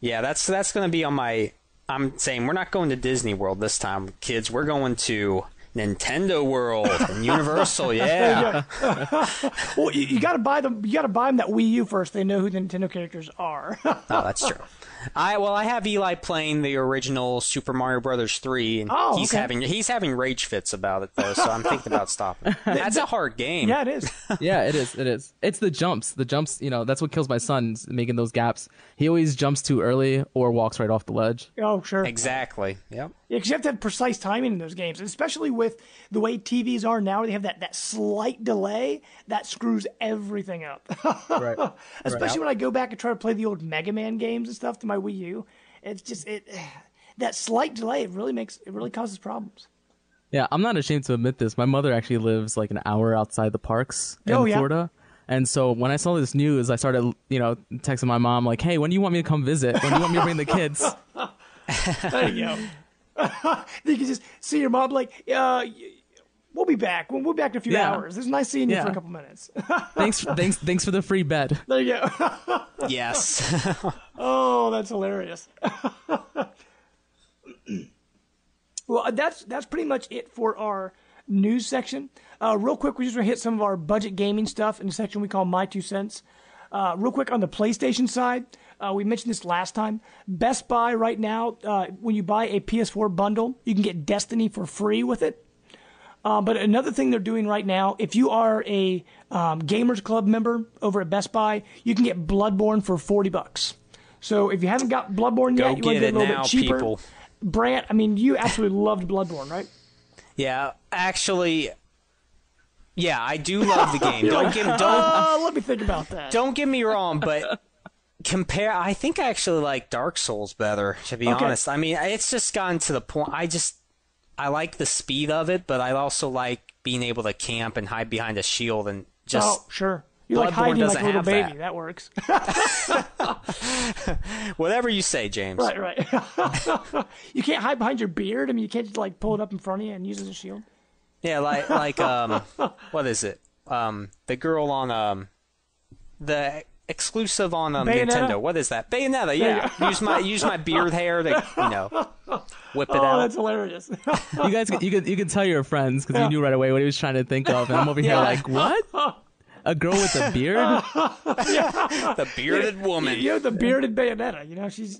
Yeah, that's going to be on my... I'm saying we're not going to Disney World this time, kids. We're going to Nintendo World and Universal. Yeah. Well, you got to buy them. You got to buy them that Wii U first. They know who the Nintendo characters are. Oh, that's true. I have Eli playing the original Super Mario Brothers 3, and he's having rage fits about it though. So I'm thinking about stopping. That's a hard game. Yeah, it is. Yeah, it is. It is. It's the jumps. The jumps. That's what kills my son. Making those gaps. He always jumps too early or walks right off the ledge. Oh, sure. Exactly. Yep. Yeah, because you have to have precise timing in those games, especially with the way TVs are now. They have that slight delay that screws everything up. Right. Especially when I go back and try to play the old Mega Man games and stuff to my Wii U. It's just that slight delay. It really causes problems. Yeah, I'm not ashamed to admit this. My mother actually lives like an hour outside the parks in Florida. And so when I saw this news, I started, texting my mom like, "Hey, when do you want me to come visit? When do you want me to bring the kids?" There you go. You can just see your mom like, we'll be back. We'll be back in a few hours. It's nice seeing you for a couple minutes. Thanks for the free bed. There you go. Yes. Oh, that's hilarious. Well, that's pretty much it for our news section. Real quick, we just want to hit some of our budget gaming stuff in the section we call My Two Cents. Real quick on the PlayStation side, we mentioned this last time. Best Buy right now, when you buy a PS4 bundle, you can get Destiny for free with it. But another thing they're doing right now, if you are a Gamers Club member over at Best Buy, you can get Bloodborne for $40. So if you haven't got Bloodborne yet, you want to get it a little bit cheaper. People. Brant, I mean, you absolutely loved Bloodborne, right? Yeah, actually, yeah, I do love the game. Let me think about that. Don't get me wrong, but I think I actually like Dark Souls better, to be honest. I mean, it's just gotten to the point. I like the speed of it, but I also like being able to camp and hide behind a shield and just. Oh, sure. You like hiding like a little baby. That works. Whatever you say, James. Right. You can't hide behind your beard. I mean, you can't just like pull it up in front of you and use it as a shield. Yeah, like what is it? The girl on the exclusive on Nintendo. What is that? Bayonetta. Yeah. use my beard hair to whip it out. Oh, that's hilarious. You guys, you can tell your friends because you knew right away what he was trying to think of, and I'm over here like, what? A girl with a beard? The bearded woman. You're the bearded Bayonetta. She's.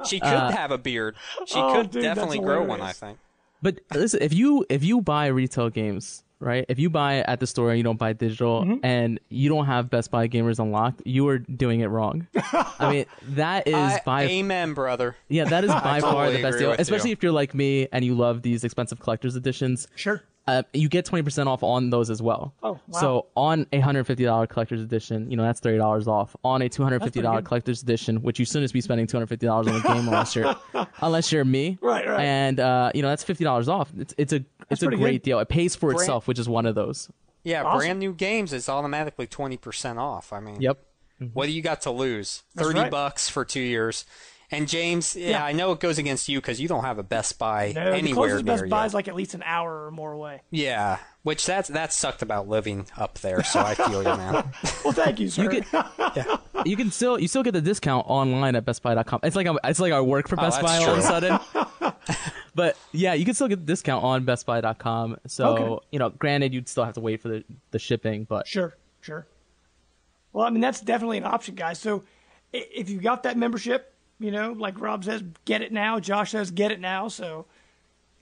She could have a beard. She could definitely grow one, I think. But listen, if you buy retail games, right? If you buy at the store and you don't buy digital, and you don't have Best Buy Gamers unlocked, you are doing it wrong. I mean, that is amen, brother. Yeah, that is by far the best deal. Especially if you're like me and you love these expensive collector's editions. Sure. You get 20% off on those as well. Oh, wow. So on a $150 collector's edition, that's $30 off. On a $250 collector's edition, which you shouldn't be spending $250 on a game unless you're me. Right. And that's $50 off. It's a great deal. It pays for itself, which is one of those. Yeah, awesome. Brand new games is automatically 20% off. I mean, yep. What do you got to lose? $30 for 2 years. And James, I know it goes against you because you don't have a Best Buy anywhere near you. The closest Best Buy is like at least an hour or more away. Yeah, which that sucked about living up there. So I feel you, man. Well, thank you, sir. You still get the discount online at BestBuy.com. It's like I work for Best Buy all of a sudden. But yeah, you can still get the discount on BestBuy.com. So granted, you'd still have to wait for the shipping, but sure. Well, I mean that's definitely an option, guys. So if you got that membership. Like Rob says, get it now. Josh says, get it now. So,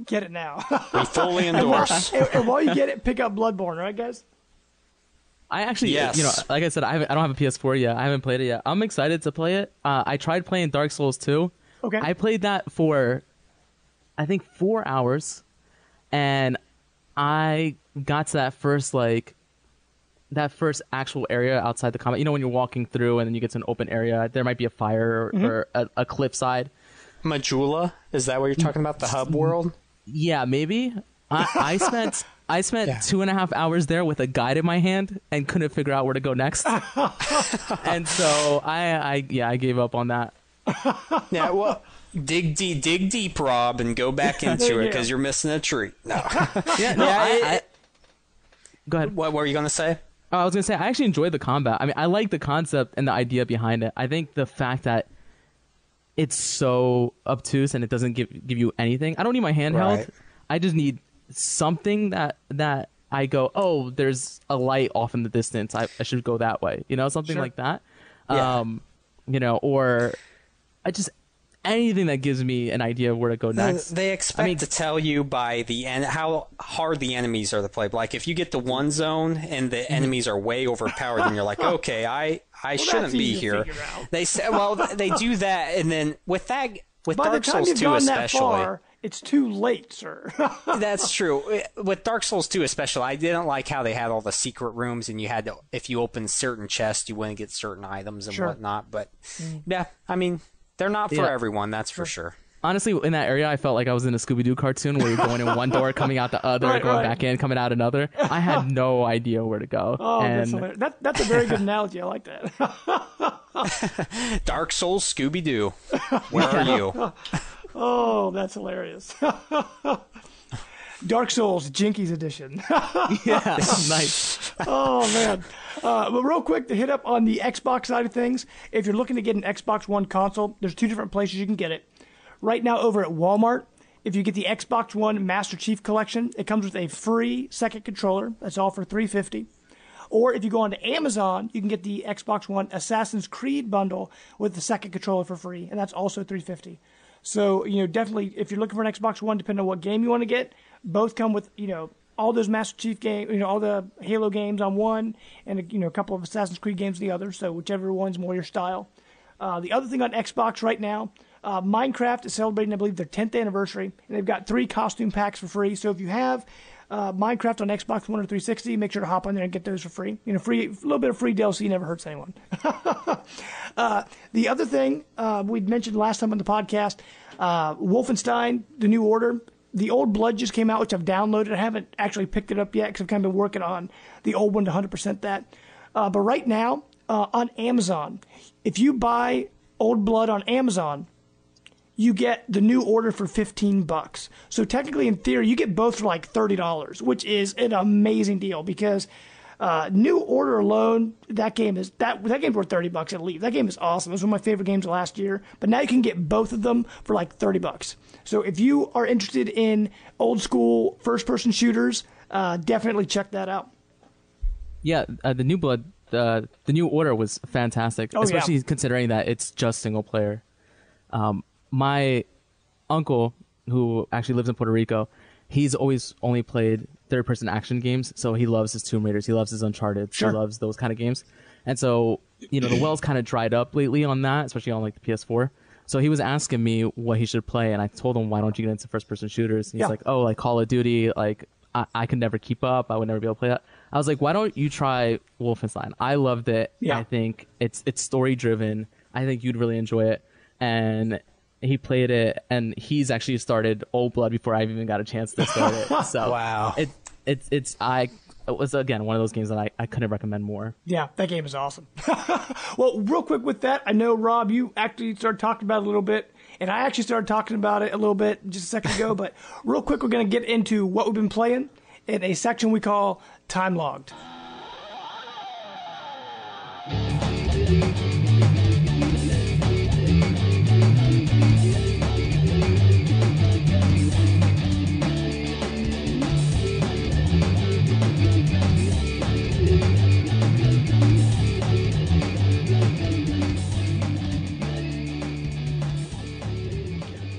get it now. We fully endorse. and while you get it, pick up Bloodborne, right, guys? I actually, like I said, I don't have a PS4 yet. I haven't played it yet. I'm excited to play it. I tried playing Dark Souls 2. Okay. I played that for, I think, 4 hours, and I got to that first actual area outside the combat. When you're walking through and then you get to an open area, there might be a fire or a cliffside. Majula? Is that what you're talking about? The hub world? Yeah, maybe. I spent 2.5 hours there with a guide in my hand and couldn't figure out where to go next. And so I gave up on that. Yeah, well, dig deep, Rob, and go back into it because you're missing a treat. No. Go ahead. What were you going to say? I was going to say, I actually enjoyed the combat. I mean, I like the concept and the idea behind it. I think the fact that it's so obtuse and it doesn't give you anything. I don't need my handheld. Right. I just need something that I go, oh, there's a light off in the distance. I should go that way. Something like that. Yeah. Or I just... anything that gives me an idea of where to go next. They expect to tell you by the end how hard the enemies are to play. Like if you get to one zone and the enemies are way overpowered, then you're like, okay, I shouldn't be here. They say, they do that, and then with Dark Souls 2 especially, it's too late, sir. That's true. With Dark Souls 2 especially, I didn't like how they had all the secret rooms, and you had to, if you open certain chests, you wouldn't get certain items and whatnot. But yeah, I mean. They're not for everyone, that's for sure. honestly, in that area, I felt like I was in a Scooby-Doo cartoon where you're going in one door, coming out the other, going back in, coming out another. I had no idea where to go. Oh, that's hilarious. That's a very good analogy. I like that. Dark Souls Scooby-Doo. Where are you? Oh, that's hilarious. Dark Souls, Jinkies edition. Yeah, nice. Oh, man. But real quick, to hit up on the Xbox side of things, if you're looking to get an Xbox One console, there's 2 different places you can get it. Right now, over at Walmart, if you get the Xbox One Master Chief Collection, it comes with a free second controller. That's all for $350. Or if you go onto Amazon, you can get the Xbox One Assassin's Creed bundle with the second controller for free, and that's also $350. So, definitely, if you're looking for an Xbox One, depending on what game you want to get, both come with, all those Master Chief games, all the Halo games on one, and, a couple of Assassin's Creed games on the other, so whichever one's more your style. The other thing on Xbox right now, Minecraft is celebrating, I believe, their 10th anniversary, and they've got 3 costume packs for free, so if you have Minecraft on Xbox One or 360, make sure to hop on there and get those for free. Free, a little bit of free DLC never hurts anyone. The other thing we'd mentioned last time on the podcast, Wolfenstein: The New Order. The Old Blood just came out, which I've downloaded. I haven't actually picked it up yet because I've kind of been working on the old one to 100% that. But right now, on Amazon, if you buy Old Blood on Amazon, you get the New Order for $15. So technically, in theory, you get both for like $30, which is an amazing deal because New Order alone, that game's worth $30 at least. That game is awesome. It was one of my favorite games of last year. But now you can get both of them for like $30. So if you are interested in old school first-person shooters, definitely check that out. Yeah, the New Blood, the New Order was fantastic, especially considering that it's just single player. My uncle, who actually lives in Puerto Rico, he's always only played third-person action games, so he loves his Tomb Raiders, he loves his Uncharted, he loves those kind of games. And so, the well's kind of dried up lately on that, especially on like the PS4. So he was asking me what he should play, and I told him, why don't you get into first-person shooters? And he's like, oh, like Call of Duty, like I could never keep up, I would never be able to play that. I was like, why don't you try Wolfenstein? I loved it. I think it's story-driven. I think you'd really enjoy it. And he played it, and he's actually started Old Blood before I even got a chance to start it. So wow, it was again one of those games that I couldn't recommend more. Yeah, that game is awesome. Well, real quick with that, I know Rob, you actually started talking about it a little bit, and I actually started talking about it a little bit just a second ago. But real quick, we're going to get into what we've been playing in a section we call Time Logged.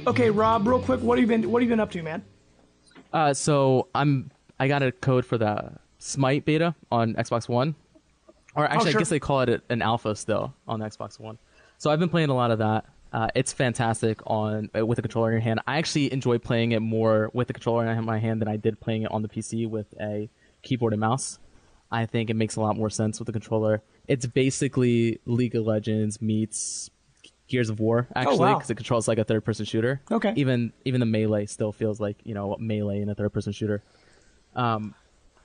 Okay, Rob, real quick, what have you been up to, man? So I got a code for the Smite beta on Xbox One, or actually, I guess they call it an alpha still on the Xbox One. So I've been playing a lot of that. It's fantastic with the controller in your hand. I actually enjoy playing it more with the controller in my hand than I did playing it on the PC with a keyboard and mouse. I think it makes a lot more sense with the controller. It's basically League of Legends meets Gears of War, actually, because it controls like a third-person shooter. Okay. Even the melee still feels like melee in a third-person shooter. I've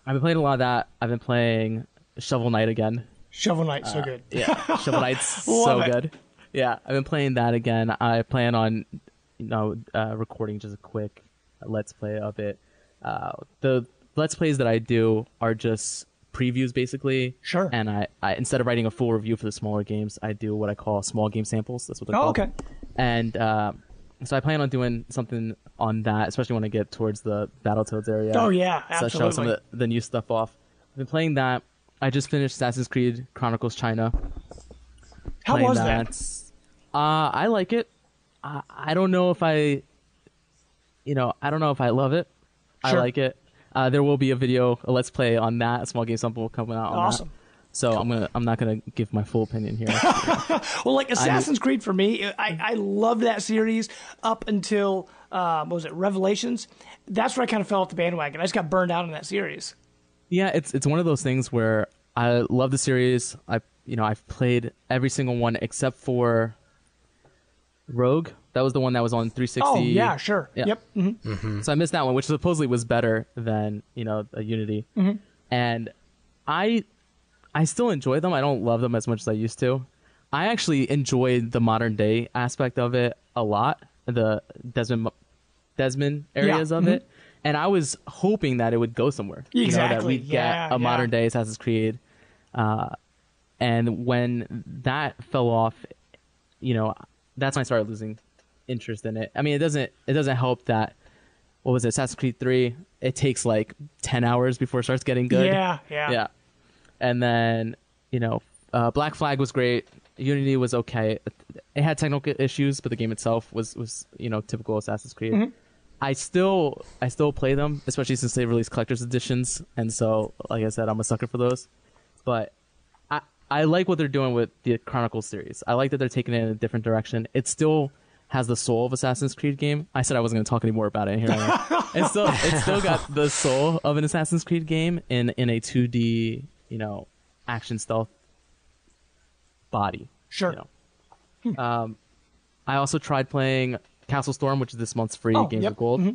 been playing a lot of that. I've been playing Shovel Knight again. Shovel Knight, so good. Yeah, Shovel Knight's so good. Yeah, I've been playing that again. I plan on recording just a quick Let's Play of it. The Let's Plays that I do are just previews basically. Sure. And I instead of writing a full review for the smaller games, I do what I call small game samples. That's what they're called. Okay. And so I plan on doing something on that, especially when I get towards the Battletoads area. Oh yeah, absolutely. So I show some of the new stuff off. I've been playing that. I just finished Assassin's Creed Chronicles China. How was that? I like it. I don't know if I love it. Sure. I like it. There will be a video, a Let's Play on that. A small game sample coming out on awesome. That. So cool. I'm not gonna give my full opinion here. Well, like Assassin's Creed for me, I loved that series up until what was it, Revelations? That's where I kind of fell off the bandwagon. I just got burned out in that series. Yeah, it's one of those things where I love the series. I've played every single one except for Rogue. That was the one that was on 360. Oh yeah, sure. Yeah. Yep. Mm-hmm. Mm-hmm. So I missed that one, which supposedly was better than a Unity. Mm-hmm. And I still enjoy them. I don't love them as much as I used to. I actually enjoyed the modern day aspect of it a lot. The Desmond areas of it, and I was hoping that it would go somewhere. Exactly. That we'd get a modern day Assassin's Creed. And when that fell off, that's when I started losing interest in it. I mean, it doesn't help that, what was it, Assassin's Creed 3, it takes like 10 hours before it starts getting good. Yeah. And then, Black Flag was great. Unity was okay. It had technical issues, but the game itself was typical Assassin's Creed. Mm-hmm. I still play them, especially since they release collector's editions, and so, like I said, I'm a sucker for those. But I like what they're doing with the Chronicles series. I like that they're taking it in a different direction. It still has the soul of Assassin's Creed game. I said I wasn't going to talk anymore about it. Here I am. It still got the soul of an Assassin's Creed game in a 2D, action stealth body. Sure. I also tried playing Castle Storm, which is this month's free Games of Gold. Mm-hmm.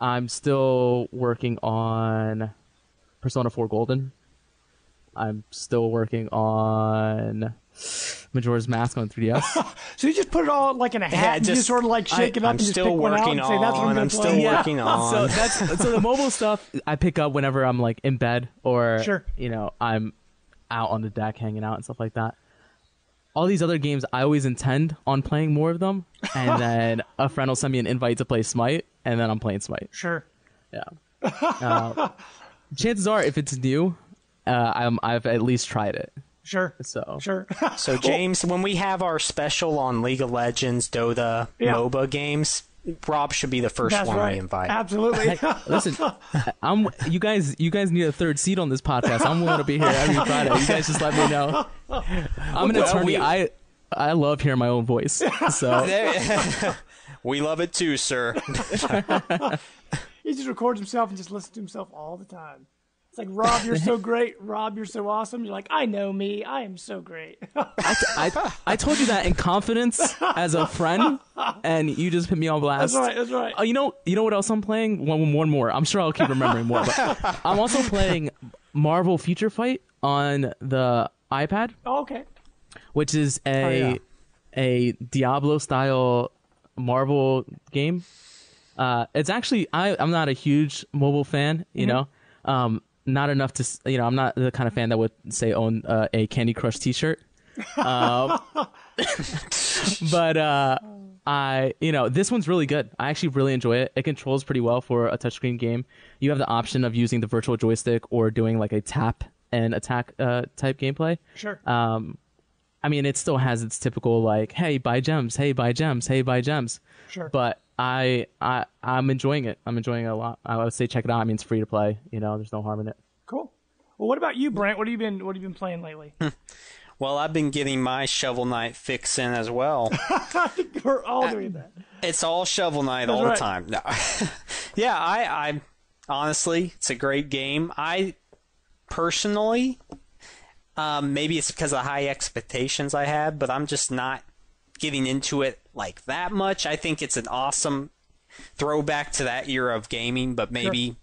I'm still working on Persona 4 Golden. I'm still working on Majora's Mask on 3DS. So you just put it all like in a hat and just sort of like shake it up and just pick one out and say that's what I'm going to play. I'm still working on. So the mobile stuff I pick up whenever I'm like in bed or I'm out on the deck hanging out and stuff like that. All these other games, I always intend on playing more of them, and then a friend will send me an invite to play Smite, and then I'm playing Smite. Sure. Yeah. Chances are, if it's new, I've at least tried it. Sure. Sure. So James, when we have our special on League of Legends, Dota, MOBA games, Rob should be the first one we invite. Absolutely. Listen, you guys need a third seat on this podcast. I'm willing to be here every Friday. You guys just let me know. I'm an attorney. I love hearing my own voice. So we love it too, sir. He just records himself and just listens to himself all the time. It's like, Rob, you're so great. Rob, you're so awesome. You're like, I know me. I am so great. I told you that in confidence as a friend, and you just put me on blast. That's right. You know what else I'm playing? One more. I'm sure I'll keep remembering more. But I'm also playing Marvel Future Fight on the iPad. Oh, okay. Which is a Diablo-style Marvel game. It's actually, I'm not a huge mobile fan, you know. Not enough to, I'm not the kind of fan that would say own a Candy Crush t-shirt. But this one's really good. I actually really enjoy it. It controls pretty well for a touchscreen game. You have the option of using the virtual joystick or doing like a tap and attack type gameplay. Sure. I mean, it still has its typical like, hey, buy gems, hey, buy gems, hey, buy gems. Sure. But I'm enjoying it. I'm enjoying it a lot. I would say check it out. I mean, it's free to play. There's no harm in it. Cool. Well, what about you, Brent? What have you been playing lately? Well, I've been getting my Shovel Knight fix in as well. We're all doing that. It's all Shovel Knight all the time. No. Yeah, I honestly, it's a great game. I personally, maybe it's because of the high expectations I had, but I'm just not getting into it like that much. I think it's an awesome throwback to that era of gaming, but maybe,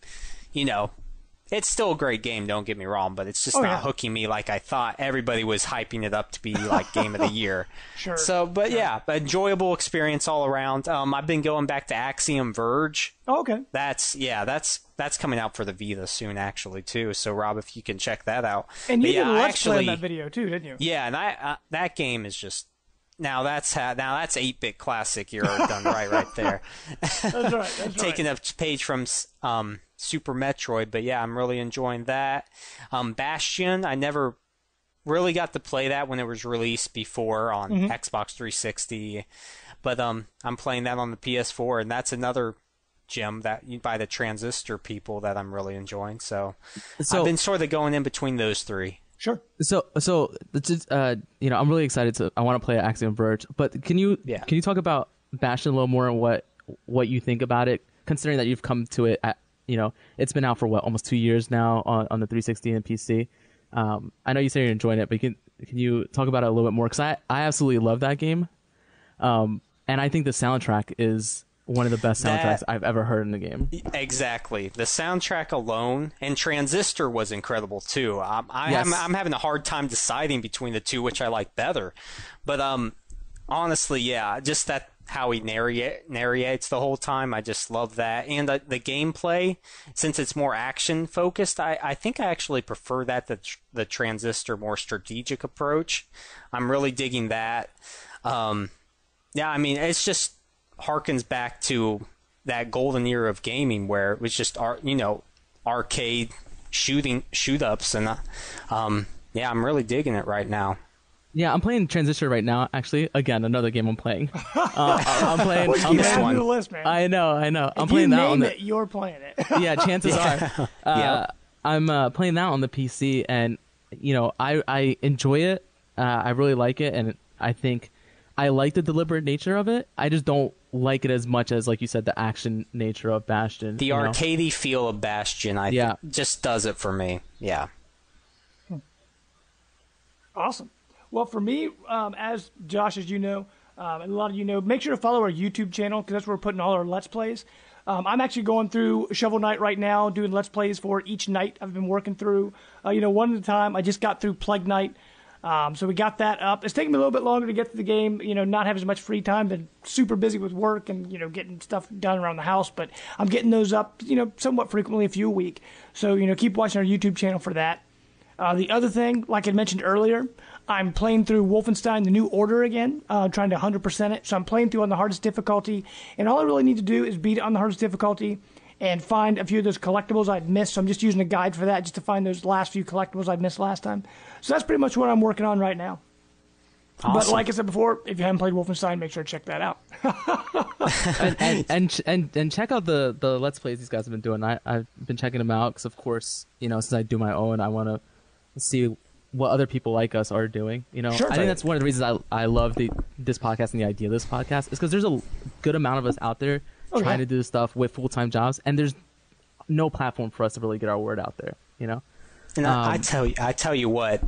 it's still a great game, don't get me wrong, but it's just not hooking me like I thought. Everybody was hyping it up to be like game of the year. Sure. So, but enjoyable experience all around. I've been going back to Axiom Verge. Oh, okay. That's coming out for the Vita soon, actually, too. So, Rob, if you can check that out. And you did a Let's Play in that video, too, didn't you? Yeah, and that game is just... Now that's 8-bit classic era done right there. That's right. Taking a page from Super Metroid, but yeah, I'm really enjoying that. Bastion, I never really got to play that when it was released before on Xbox 360, but I'm playing that on the PS4, and that's another gem that by the Transistor people that I'm really enjoying. So I've been sort of going in between those three. Sure. So I'm really excited I want to play Axiom Verge, but can you talk about Bastion a little more and what you think about it, considering that you've come to it at, it's been out for almost 2 years now on the 360 and PC. I know you say you're enjoying it, but can you talk about it a little bit more? Because I absolutely love that game. And I think the soundtrack is one of the best soundtracks I've ever heard in the game. Exactly. The soundtrack alone, and Transistor was incredible too. I'm having a hard time deciding between the two, which I like better. But honestly, yeah, just that how he narrates the whole time, I just love that. And the gameplay, since it's more action focused, I think I actually prefer that to the Transistor more strategic approach. I'm really digging that. Yeah, I mean, it's just harkens back to that golden era of gaming where it was just arcade shoot ups, and yeah, I'm really digging it right now. Yeah, I'm playing Transistor right now. Actually, again, another game I'm playing. I'm playing. Well, you add to the list, man. I know. I'm if playing you that name it, you're playing it. Yeah, chances are. Yep. I'm playing that on the PC, and I enjoy it. I really like it, and I think I like the deliberate nature of it. I just don't like it as much as, like you said, the action nature of Bastion. The arcadey feel of Bastion, just does it for me. Yeah. Awesome. Well, for me, as Josh, as you know, and a lot of you know, make sure to follow our YouTube channel because that's where we're putting all our Let's Plays. I'm actually going through Shovel Knight right now, doing Let's Plays for each night I've been working through. One at a time. I just got through Plague Knight. So we got that up. It's taking me a little bit longer to get to the game, not have as much free time. Been super busy with work and, getting stuff done around the house. But I'm getting those up, somewhat frequently, a few a week. So, keep watching our YouTube channel for that. The other thing, like I mentioned earlier, I'm playing through Wolfenstein The New Order again, trying to 100% it. So I'm playing through on the hardest difficulty. And all I really need to do is beat it on the hardest difficulty and find a few of those collectibles I've missed. So I'm just using a guide for that, just to find those last few collectibles I've missed last time. So that's pretty much what I'm working on right now. Awesome. But like I said before, if you haven't played Wolfenstein, make sure to check that out. and check out the Let's Plays these guys have been doing. I've been checking them out because, of course, since I do my own, I want to see what other people like us are doing. Sure, I think that's one of the reasons I love this podcast and the idea of this podcast is because there's a good amount of us out there trying to do this stuff with full-time jobs, and there's no platform for us to really get our word out there. And I tell you what,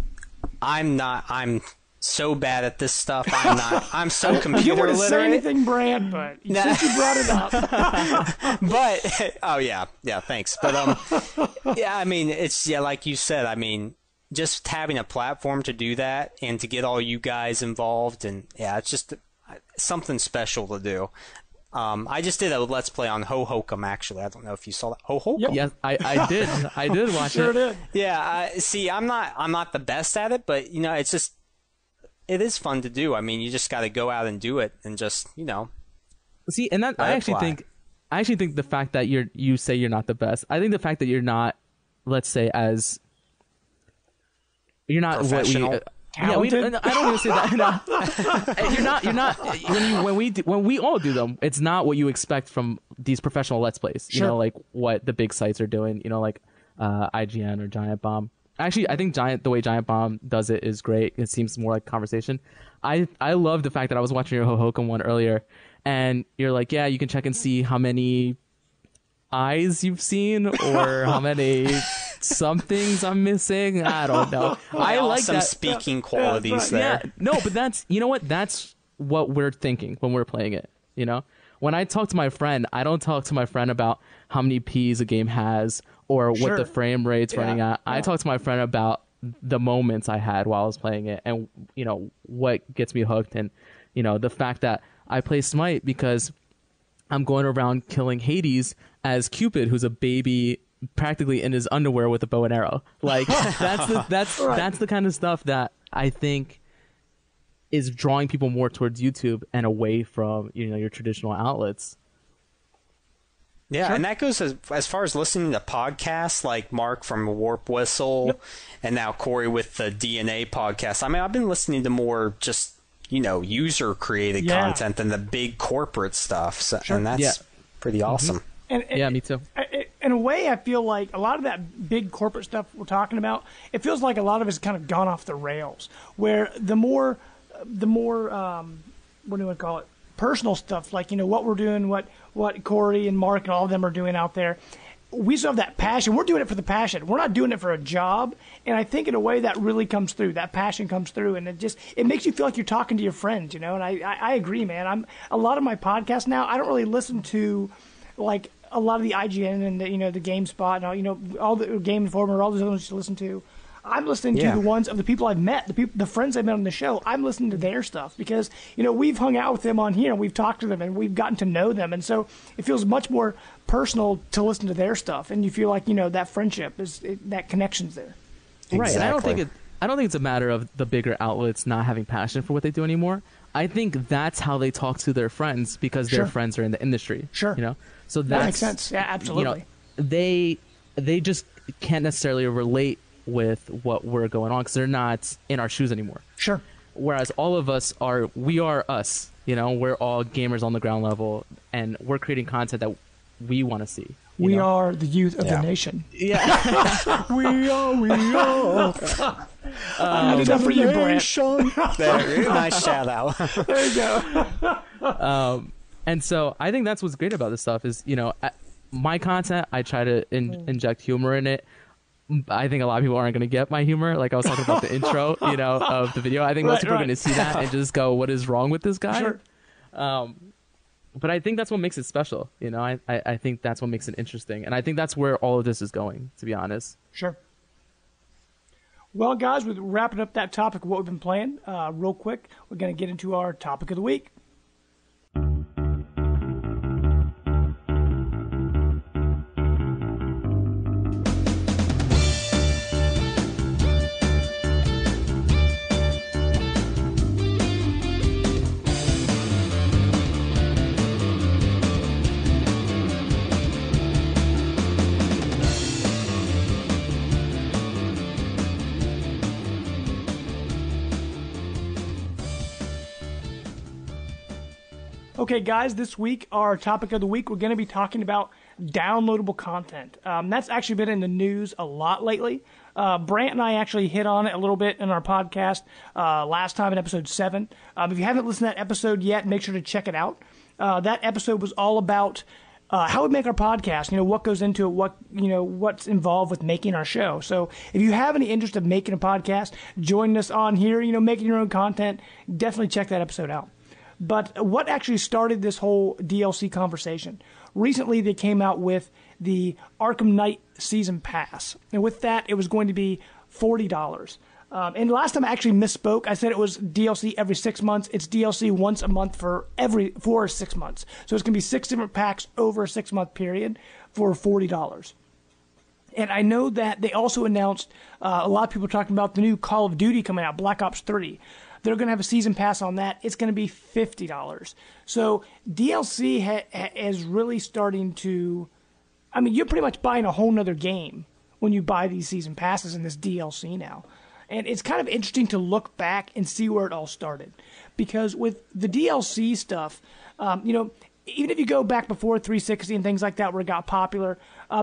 I'm so bad at this stuff. I'm so computer literate. You want to say literate. anything, Brad, but since you brought it up. But oh yeah, thanks. But yeah, I mean, it's like you said. I mean, just having a platform to do that and to get all you guys involved, and it's just something special to do. I just did a Let's Play on Hohokum, actually. I don't know if you saw that. Hohokum? Yep. Yes, I did. I did watch sure it. Did. Yeah, see, I'm not the best at it, but, it's just, it is fun to do. I mean, you just got to go out and do it and just, See, and that I actually think the fact that you say you're not the best, I think the fact that you're not, let's say, you're not professional. What we... I don't even say that. No. You're not. When we all do them, it's not what you expect from these professional Let's Plays. Sure. Like what the big sites are doing. Like IGN or Giant Bomb. Actually, I think the way Giant Bomb does it is great. It seems more like conversation. I love the fact that I was watching your Hohokum one earlier, and you're like, yeah, you can check and see how many eyes you've seen or how many some things I'm missing. I don't know. I like some that speaking qualities there. Yeah, no, but that's that's what we're thinking when we're playing it. When I talk to my friend, I don't talk to my friend about how many Ps a game has or what the frame rate's running at. I talk to my friend about the moments I had while I was playing it, and what gets me hooked, and the fact that I play Smite because I'm going around killing Hades as Cupid, who's a baby practically in his underwear with a bow and arrow. Like that's the kind of stuff that I think is drawing people more towards YouTube and away from your traditional outlets. Yeah, sure. And that goes as far as listening to podcasts like Mark from Warp Whistle, and now Corey with the DNA podcast. I mean, I've been listening to more just user created content than the big corporate stuff, and that's pretty awesome. Mm-hmm. And me too. In a way, I feel like a lot of that big corporate stuff we're talking about, it feels like a lot of it's kind of gone off the rails. Where the more what do you want to call it? Personal stuff, like what we're doing, what Corey and Mark and all of them are doing out there. we still have that passion. We're doing it for the passion. We're not doing it for a job. And I think in a way that really comes through. That passion comes through, and it makes you feel like you're talking to your friends, And I agree, man. A lot of my podcasts now, I don't really listen to like a lot of the IGN and the GameSpot and all the Game Informer, all those other ones you listen to. I'm listening to the ones of the people I've met, the friends I've met on the show. I'm listening to their stuff because, we've hung out with them on here and we've talked to them and we've gotten to know them. And so it feels much more personal to listen to their stuff. And you feel like, that friendship that connection's there. Exactly. Right. And I don't think it's a matter of the bigger outlets not having passion for what they do anymore. I think that's how they talk to their friends because their friends are in the industry. Sure. So that makes sense. Yeah, absolutely. They just can't necessarily relate with what we're going on because they're not in our shoes anymore. Sure. Whereas all of us we are us. We're all gamers on the ground level, and we're creating content that we want to see. We are the youth of the nation. Yeah. we are. I did that for you, Brant. Nice shout out. There you go. And so I think that's what's great about this stuff is, my content, I try to inject humor in it. I think a lot of people aren't going to get my humor. Like I was talking about the intro, of the video. I think most people are going to see that and just go, what is wrong with this guy? Sure. But I think that's what makes it special. I think that's what makes it interesting. And I think that's where all of this is going, to be honest. Sure. Well, guys, we're wrapping up that topic of what we've been playing. Real quick, we're going to get into our topic of the week. Okay, guys, this week, our topic of the week, we're going to be talking about downloadable content. That's actually been in the news a lot lately. Brant and I actually hit on it a little bit in our podcast last time in episode 7. If you haven't listened to that episode yet, make sure to check it out. That episode was all about how we make our podcast, what goes into it, what's involved with making our show. So if you have any interest of making a podcast, joining us on here, making your own content, definitely check that episode out. But what actually started this whole DLC conversation? Recently, they came out with the Arkham Knight Season Pass. And with that, it was going to be $40. And last time I actually misspoke. I said it was DLC every 6 months. It's DLC once a month for 6 months. So it's going to be 6 different packs over a 6-month period for $40. And I know that they also announced, a lot of people talking about the new Call of Duty coming out, Black Ops 3. They're going to have a season pass on that. It's going to be $50. So DLC is really starting to... I mean, you're pretty much buying a whole nother game when you buy these season passes and this DLC now. And it's kind of interesting to look back and see where it all started. Because with the DLC stuff, even if you go back before 360 and things like that where it got popular,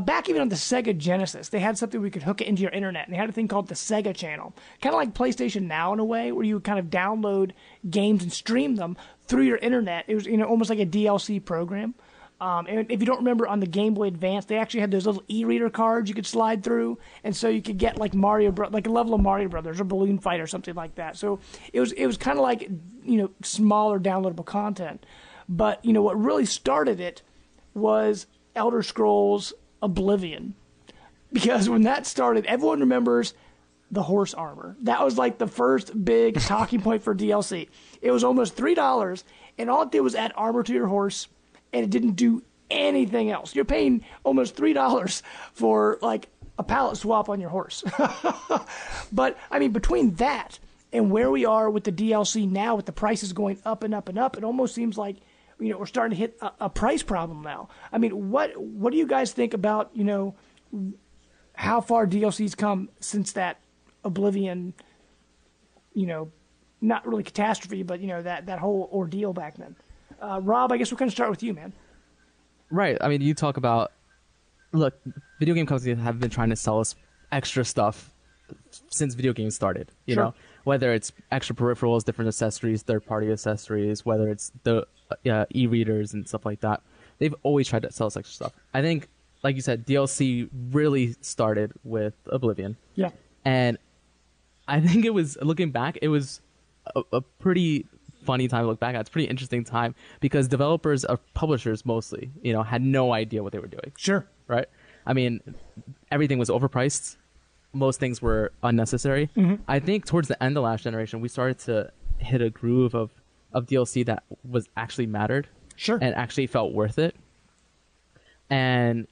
back even on the Sega Genesis, they had something where you could hook it into your internet. And they had a thing called the Sega Channel. Kind of like PlayStation Now in a way, where you would kind of download games and stream them through your internet. It was almost like a DLC program. And if you don't remember, on the Game Boy Advance, they actually had those little e-reader cards you could slide through, and so you could get like like a level of Mario Brothers or Balloon Fight or something like that. So it was kind of like smaller downloadable content. But what really started it was Elder Scrolls Oblivion, because when that started, everyone remembers the horse armor. That was like the first big talking point for DLC. It was almost $3, and all it did was add armor to your horse. And it didn't do anything else. You're paying almost $3 for like a pallet swap on your horse. But I mean, between that and where we are with the DLC now, with the prices going up and up and up, it almost seems like we're starting to hit a price problem now. I mean, what do you guys think about how far DLC's come since that Oblivion, not really catastrophe, but that whole ordeal back then? Rob, I guess we're going to start with you, man. Right. I mean, you talk about, look, video game companies have been trying to sell us extra stuff since video games started, you know, whether it's extra peripherals, different accessories, third-party accessories, whether it's the e-readers and stuff like that. They've always tried to sell us extra stuff. I think, like you said, DLC really started with Oblivion. Yeah. And I think it was, looking back, it was a pretty funny time to look back at. It's a pretty interesting time because developers, publishers mostly, had no idea what they were doing. Sure. Right? I mean, everything was overpriced. Most things were unnecessary. Mm-hmm. I think towards the end of last generation, we started to hit a groove of DLC that was actually mattered. Sure. And actually felt worth it. And,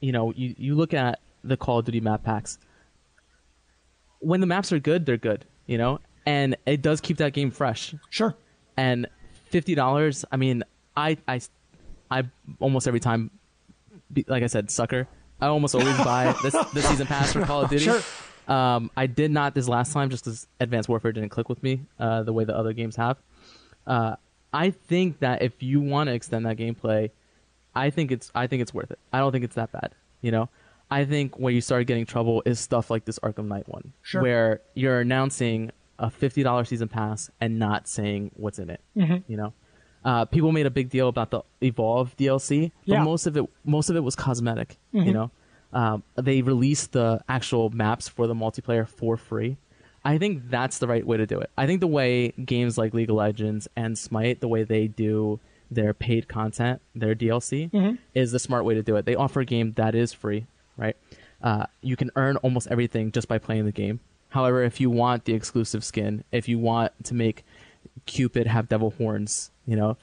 you look at the Call of Duty map packs. When the maps are good, they're good, and it does keep that game fresh. Sure. And $50, I mean, I almost every time, like I said, sucker. I almost always buy the season pass for Call of Duty. Sure. I did not this last time just because Advanced Warfare didn't click with me the way the other games have. I think that if you want to extend that gameplay, I think it's worth it. I don't think it's that bad. I think where you start getting trouble is stuff like this Arkham Knight one, sure, where you're announcing a $50 season pass and not saying what's in it. Mm-hmm. People made a big deal about the Evolve DLC, but most of it was cosmetic. Mm-hmm. They released the actual maps for the multiplayer for free. I think that's the right way to do it. I think the way games like League of Legends and Smite, the way they do their paid content, their DLC, mm-hmm, is the smart way to do it. They offer a game that is free, right? You can earn almost everything just by playing the game. However, if you want the exclusive skin, if you want to make Cupid have devil horns, then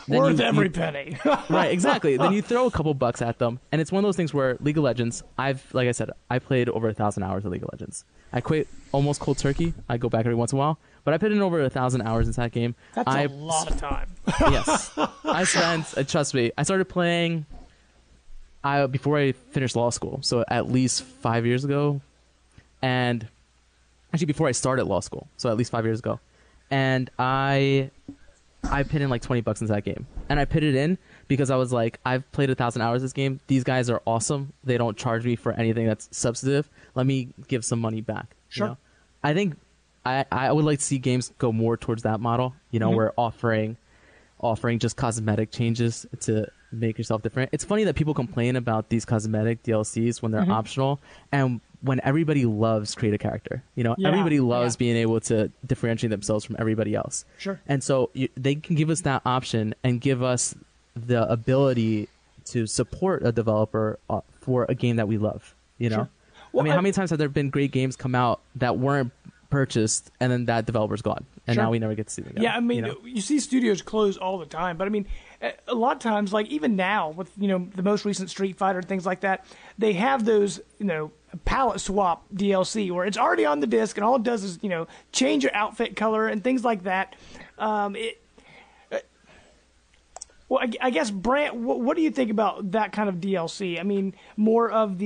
worth every penny. Right, exactly. Then you throw a couple bucks at them, and it's one of those things where League of Legends, like I said, I played over 1,000 hours of League of Legends. I quit almost cold turkey. I go back every once in a while, but I put in over 1,000 hours into that game. That's a lot of time. Yes, I spent. Trust me, I started playing before I finished law school, so at least 5 years ago, and actually before I started law school, so at least 5 years ago, and I put in like $20 into that game, and I put it in because I was like, I've played 1,000 hours this game. These guys are awesome. They don't charge me for anything that's substantive. Let me give some money back. Sure. I think I would like to see games go more towards that model. Mm-hmm. Where offering just cosmetic changes to make yourself different. It's funny that people complain about these cosmetic DLCs when they're mm-hmm, optional, and when everybody loves create a character. Everybody loves being able to differentiate themselves from everybody else. Sure. And so they can give us that option and give us the ability to support a developer for a game that we love. Sure. Well, how many times have there been great games come out that weren't purchased and then that developer's gone and sure, now we never get to see them again? Yeah, I mean, you see studios close all the time, but I mean, a lot of times, like even now with the most recent Street Fighter and things like that, they have those palette swap DLC where it's already on the disc and all it does is change your outfit color and things like that. Well, I guess, Brant, what do you think about that kind of DLC? I mean, more of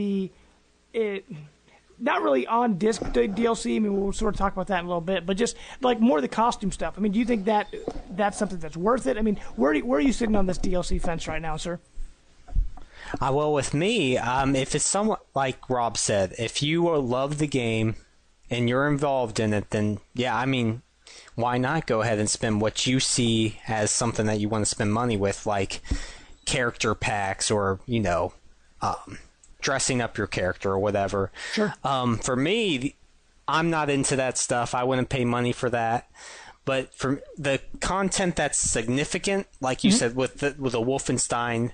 not really on disc DLC. I mean, we'll sort of talk about that in a little bit, but just like more of the costume stuff. I mean, do you think that that's something that's worth it? I mean, where are you sitting on this DLC fence right now, sir? Well, with me, if it's somewhat like Rob said, if you love the game and you're involved in it, then yeah, I mean, why not go ahead and spend what you see as something that you want to spend money with, like character packs or dressing up your character or whatever. Sure. For me, I'm not into that stuff. I wouldn't pay money for that. But for the content that's significant, like you mm-hmm, said, with the Wolfenstein,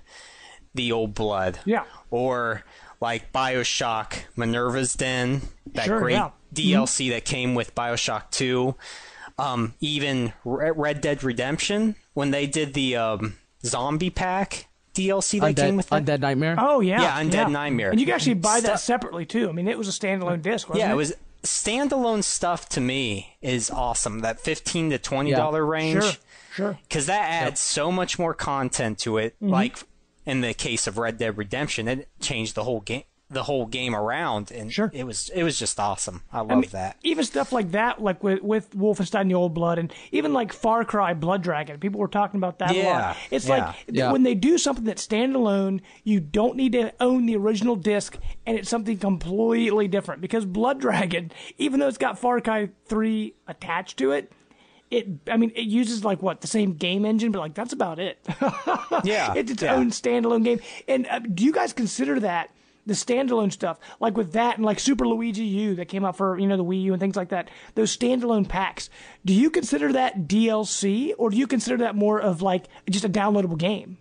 The Old Blood, yeah, or like BioShock, Minerva's Den, that sure, great yeah, DLC mm-hmm, that came with BioShock 2, even Red Dead Redemption, when they did the zombie pack DLC that came with it. Undead Nightmare? Oh, yeah. Yeah, Undead Nightmare. And you can actually buy that separately, too. I mean, it was a standalone disc, wasn't it? Yeah, it was standalone stuff to me is awesome. That $15 to $20 range. Sure. Because that adds so much more content to it. Mm-hmm. Like in the case of Red Dead Redemption, it changed the whole game around, and sure, it was just awesome. I love that. Even stuff like that, like with Wolfenstein: The Old Blood, and even like Far Cry: Blood Dragon. People were talking about that a lot. It's like when they do something that's standalone, you don't need to own the original disc, and it's something completely different. Because Blood Dragon, even though it's got Far Cry 3 attached to it, it uses like the same game engine, but like that's about it. Yeah. It's its own standalone game. And do you guys consider that the standalone stuff, like with that and like Super Luigi U that came out for, the Wii U and things like that, those standalone packs, do you consider that DLC or do you consider that more of like just a downloadable game?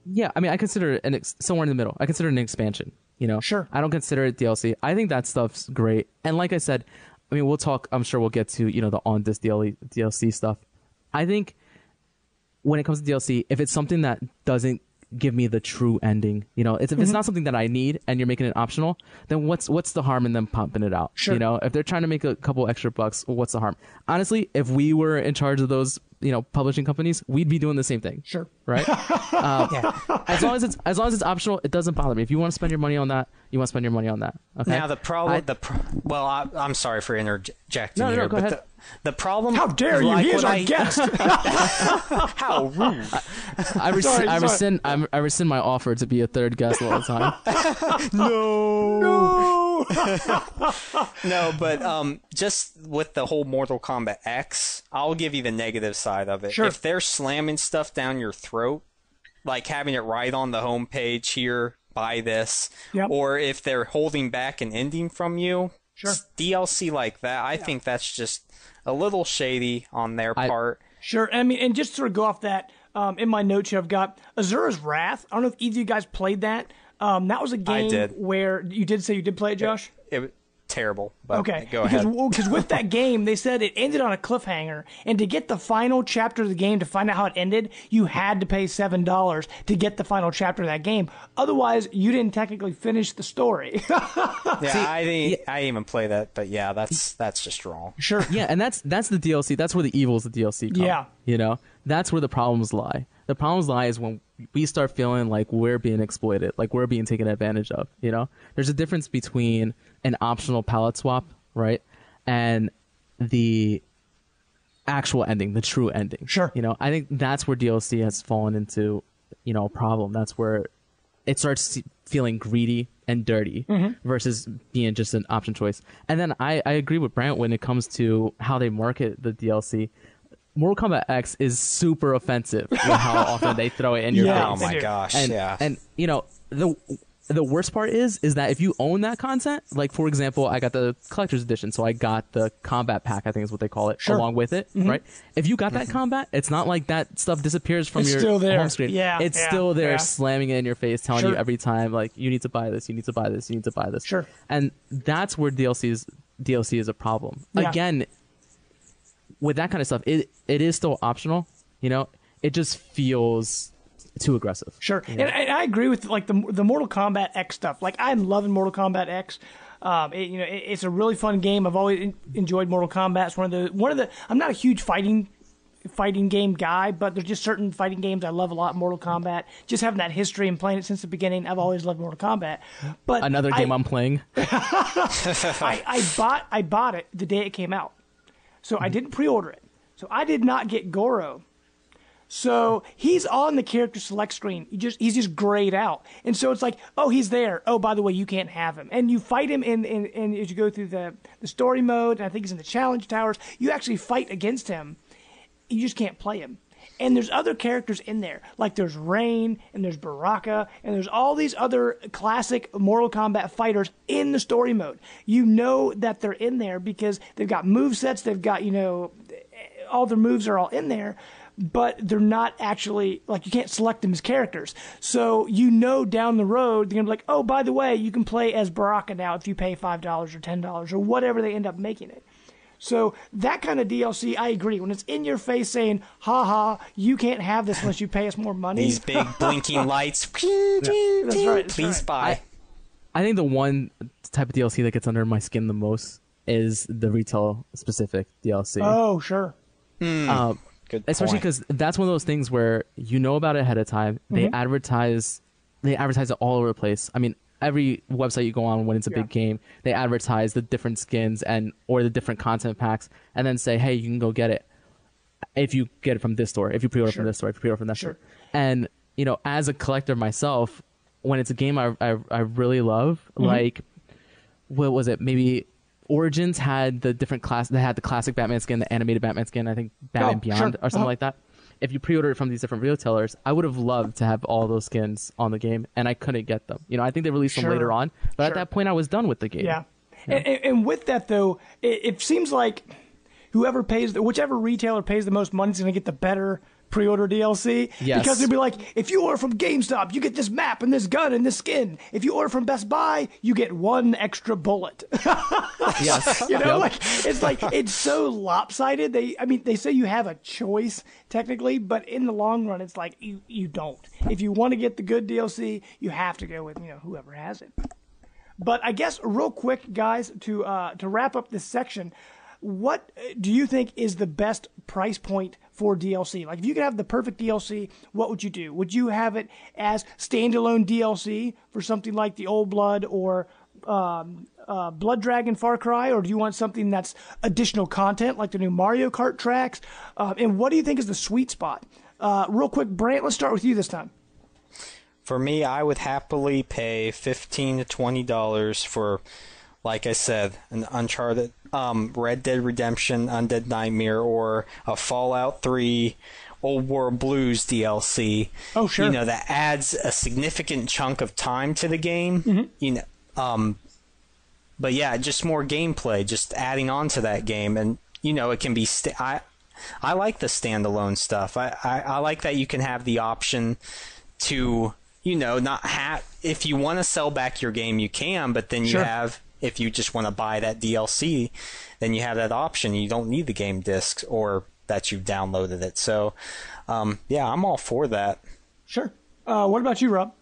Yeah, I mean, I consider it somewhere in the middle. I consider it an expansion, Sure. I don't consider it DLC. I think that stuff's great. And like I said, I mean, I'm sure we'll get to, the on this DLC stuff. I think when it comes to DLC, if it's something that doesn't give me the true ending, if it's not something that I need and you're making it optional, then what's the harm in them pumping it out? Sure. If they're trying to make a couple extra bucks, what's the harm? Honestly, if we were in charge of those, publishing companies, we'd be doing the same thing. Sure. Right? As long as it's optional, it doesn't bother me. If you want to spend your money on that, you want to spend your money on that. Okay. Now the problem, I'm sorry for interjecting here, go but ahead. the problem. How dare you? He is our guest. How rude! I rescind my offer to be a third guest all the time. No. No, but just with the whole Mortal Kombat X, I'll give you the negative side of it. Sure. If they're slamming stuff down your throat, like having it right on the homepage here, buy this, or if they're holding back an ending from you, DLC like that, I think that's just a little shady on their part. Sure. I mean, and just to sort of go off that, in my notes here, I've got Azura's Wrath. I don't know if either of you guys played that. That was a game where you did say you did play it, Josh? It was terrible. But okay. Go ahead. Because with that game, they said it ended on a cliffhanger, and to get the final chapter of the game, to find out how it ended, you had to pay $7 to get the final chapter of that game. Otherwise, you didn't technically finish the story. I didn't even play that, but yeah, that's just wrong. Sure. Yeah, and that's the DLC. That's where the evils of the DLC come. Yeah. That's where the problems lie. The problems lie is when we start feeling like we're being exploited, like we're being taken advantage of, There's a difference between an optional palette swap, right? And the actual ending, the true ending. Sure. I think that's where DLC has fallen into, a problem. That's where it starts feeling greedy and dirty versus being just an option choice. And then I agree with Brant when it comes to how they market the DLC. Mortal Kombat X is super offensive with how often they throw it in your face. Oh my gosh, and the worst part is that if you own that content, like for example, I got the collector's edition, so I got the combat pack, I think is what they call it, along with it, right? If you got that combat, it's not like that stuff disappears from your home screen. Yeah, it's still there, slamming it in your face, telling you every time, like, you need to buy this, you need to buy this, you need to buy this. Sure. And that's where DLC is a problem. Yeah. Again, with that kind of stuff, it is still optional. It just feels too aggressive. Sure, and I agree with like the Mortal Kombat X stuff. Like I'm loving Mortal Kombat X. It's a really fun game. I've always enjoyed Mortal Kombat. It's one of the. I'm not a huge fighting game guy, but there's just certain fighting games I love a lot. Mortal Kombat, just having that history and playing it since the beginning, I've always loved Mortal Kombat. But another game I'm playing. I bought it the day it came out. So I didn't pre-order it. So I did not get Goro. So he's on the character select screen. He's just grayed out. And so it's like, oh, he's there. Oh, by the way, you can't have him. And you fight him in as you go through the story mode, and I think he's in the challenge towers, you actually fight against him. You just can't play him. And there's other characters in there. Like there's Rain, and there's Baraka, and there's all these other classic Mortal Kombat fighters in the story mode. You know that they're in there because they've got movesets, they've got, all their moves are all in there, but they're not actually, like, you can't select them as characters. So down the road, they're going to be like, oh, by the way, you can play as Baraka now if you pay $5 or $10 or whatever they end up making it. So that kind of DLC, I agree. When it's in your face saying, ha, you can't have this unless you pay us more money. These big blinking lights. That's right. Please buy. I think the one type of DLC that gets under my skin the most is the retail-specific DLC. Oh, sure. Good especially because that's one of those things where you know about it ahead of time. They advertise it all over the place. I mean, every website you go on when it's a big game, they advertise the different skins or the different content packs, and then say, hey, you can go get it if you get it from this store, if you pre-order from this store, if you pre-order from that store. And as a collector myself, when it's a game I really love, like what was it, maybe Origins had the different class. They had the classic Batman skin, the animated Batman skin. I think Batman Beyond or something like that. If you pre-order it from these different retailers, I would have loved to have all those skins on the game, and I couldn't get them. I think they released them later on, but at that point, I was done with the game. Yeah. And with that, though, it seems like whichever retailer pays the most money is going to get the better pre-order DLC. Yes. Because they'll be like, if you order from GameStop, you get this map and this gun and this skin. If you order from Best Buy, you get one extra bullet. Yes. It's so lopsided. They say you have a choice technically, but in the long run, it's like you don't. If you want to get the good DLC, you have to go with whoever has it. But I guess real quick, guys, to wrap up this section, what do you think is the best price point for DLC? Like, if you could have the perfect DLC, what would you do? Would you have it as standalone DLC for something like the Old Blood or Blood Dragon Far Cry, or do you want something that's additional content like the new Mario Kart tracks? And what do you think is the sweet spot? Real quick, Brant, let's start with you this time. For me, I would happily pay $15 to $20 for, like I said, an Uncharted, Red Dead Redemption, Undead Nightmare, or a Fallout 3 Old World Blues DLC. Oh, sure. That adds a significant chunk of time to the game. Mm-hmm. But yeah, just more gameplay, just adding on to that game, and it can be. I like the standalone stuff. I like that you can have the option to. Not if you want to sell back your game, you can, but then you have, if you just want to buy that DLC, then you have that option. You don't need the game discs or that you've downloaded it. So, yeah, I'm all for that. Sure. What about you, Rob?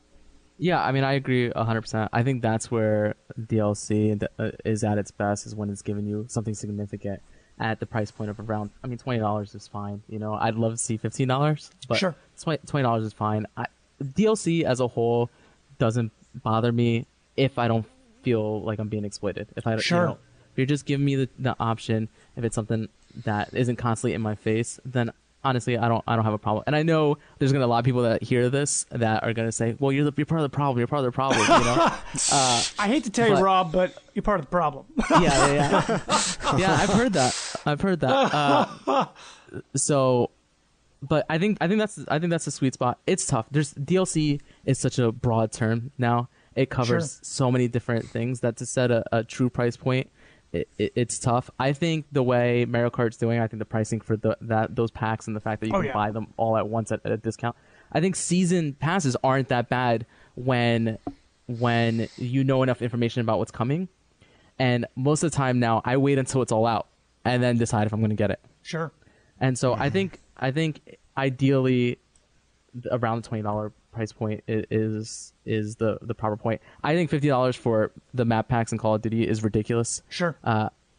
Yeah, I agree 100%. I think that's where DLC is at its best, is when it's giving you something significant at the price point of around, $20 is fine. I'd love to see $15, but sure. $20 is fine. DLC as a whole doesn't bother me if I don't feel like I'm being exploited. If I, sure. If you're just giving me the option, if it's something that isn't constantly in my face, then honestly, I don't have a problem. And I know there's gonna be a lot of people that hear this that are gonna say, "Well, you're part of the problem. You're part of the problem." I hate to tell you, Rob, but you're part of the problem. Yeah. I've heard that. So. But I think that's the sweet spot. It's tough. DLC is such a broad term now. It covers so many different things that to set a true price point, it's tough. I think the way Mario Kart's doing, I think the pricing for those packs and the fact that you can buy them all at once at a discount. I think season passes aren't that bad when you know enough information about what's coming. And most of the time now, I wait until it's all out and then decide if I'm going to get it. Sure. And so I think ideally around the $20 price point is the proper point. I think $50 for the map packs in Call of Duty is ridiculous. Sure.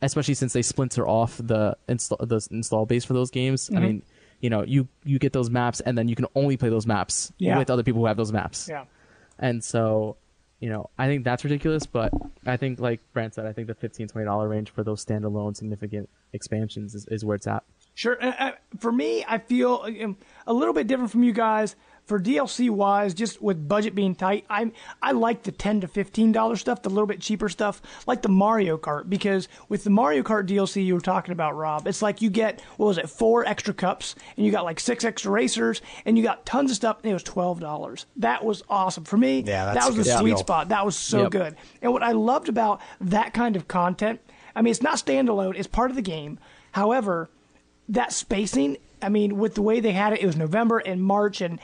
Especially since they splinter off the install base for those games. Mm-hmm. You get those maps and then you can only play those maps with other people who have those maps. Yeah. And so, I think that's ridiculous, but I think, like Brant said, I think the $15, $20 range for those standalone significant expansions is where it's at. Sure. For me, I feel a little bit different from you guys. For DLC wise, just with budget being tight, I like the $10 to $15 stuff, the little bit cheaper stuff, like the Mario Kart, because with the Mario Kart DLC you were talking about, Rob, it's like you get, 4 extra cups, and you got like 6 extra racers, and you got tons of stuff, and it was $12. That was awesome. For me, that was the sweet spot. That was so good. And what I loved about that kind of content, it's not standalone, it's part of the game. However, that spacing, with the way they had it, it was November and March, and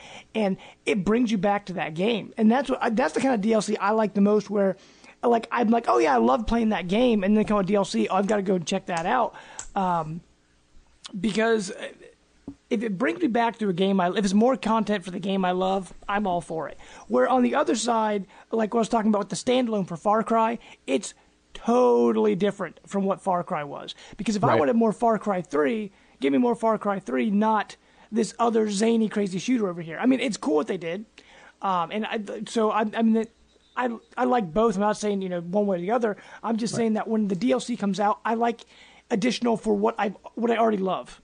it brings you back to that game. And that's the kind of DLC I like the most, where I'm like, oh yeah, I love playing that game, and then come on DLC, I've got to go and check that out. Because if it brings me back to a game, if it's more content for the game I love, I'm all for it. Where on the other side, like what I was talking about with the standalone for Far Cry, it's totally different from what Far Cry was. Because if I wanted more Far Cry 3, give me more Far Cry 3, not this other zany, crazy shooter over here. It's cool what they did. I like both. I'm not saying, one way or the other. I'm just saying that when the DLC comes out, I like additional for what I already love,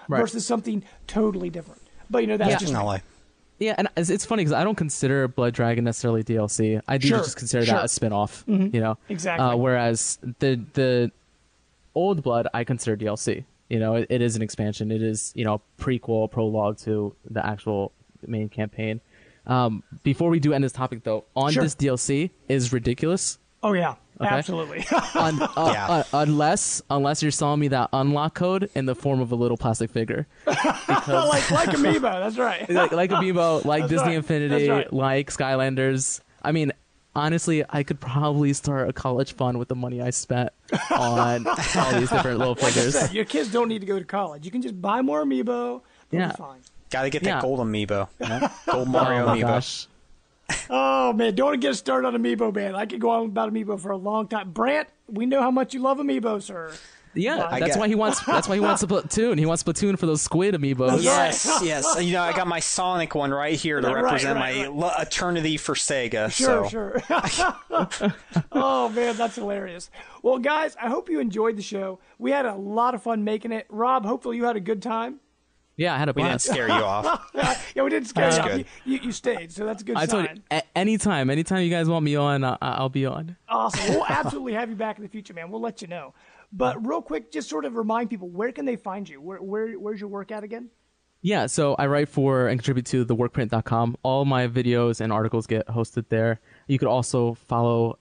versus something totally different. But, that's just me. Yeah, and it's funny because I don't consider Blood Dragon necessarily DLC. I do just consider that a spin-off, you know? Exactly. Whereas the Old Blood, I consider DLC. You know, it is an expansion. It is, you know, prequel, prologue to the actual main campaign. Before we do end this topic, though, this DLC is ridiculous. Oh, yeah. Okay? Absolutely. Unless you're selling me that unlock code in the form of a little plastic figure. like Amiibo, that's right. like Amiibo, like that's Disney right. Infinity, right. like Skylanders. I mean, honestly, I could probably start a college fund with the money I spent on all these different little figures. Like I said, your kids don't need to go to college. You can just buy more Amiibo. They'll be fine. Got to get that gold Amiibo. Gold Mario Amiibo. Gosh. Oh, man, don't get started on Amiibo, man. I could go on about Amiibo for a long time. Brant, we know how much you love Amiibo, sir. Yeah, that's why he wants Splatoon. He wants Splatoon for those squid Amiibos. Yes, yes. You know, I got my Sonic one right here to represent my eternity for Sega. Sure. Oh, man, that's hilarious. Well, guys, I hope you enjoyed the show. We had a lot of fun making it. Rob, hopefully you had a good time. Yeah, I had a blast. We didn't scare you off. Yeah, we didn't scare you off. You stayed, so that's a good sign. Told you, anytime you guys want me on, I'll be on. Awesome. We'll absolutely have you back in the future, man. We'll let you know. But real quick, just sort of remind people, where can they find you? Where's your work at again? Yeah, so I write for and contribute to theworkprint.com. All my videos and articles get hosted there. You could also follow,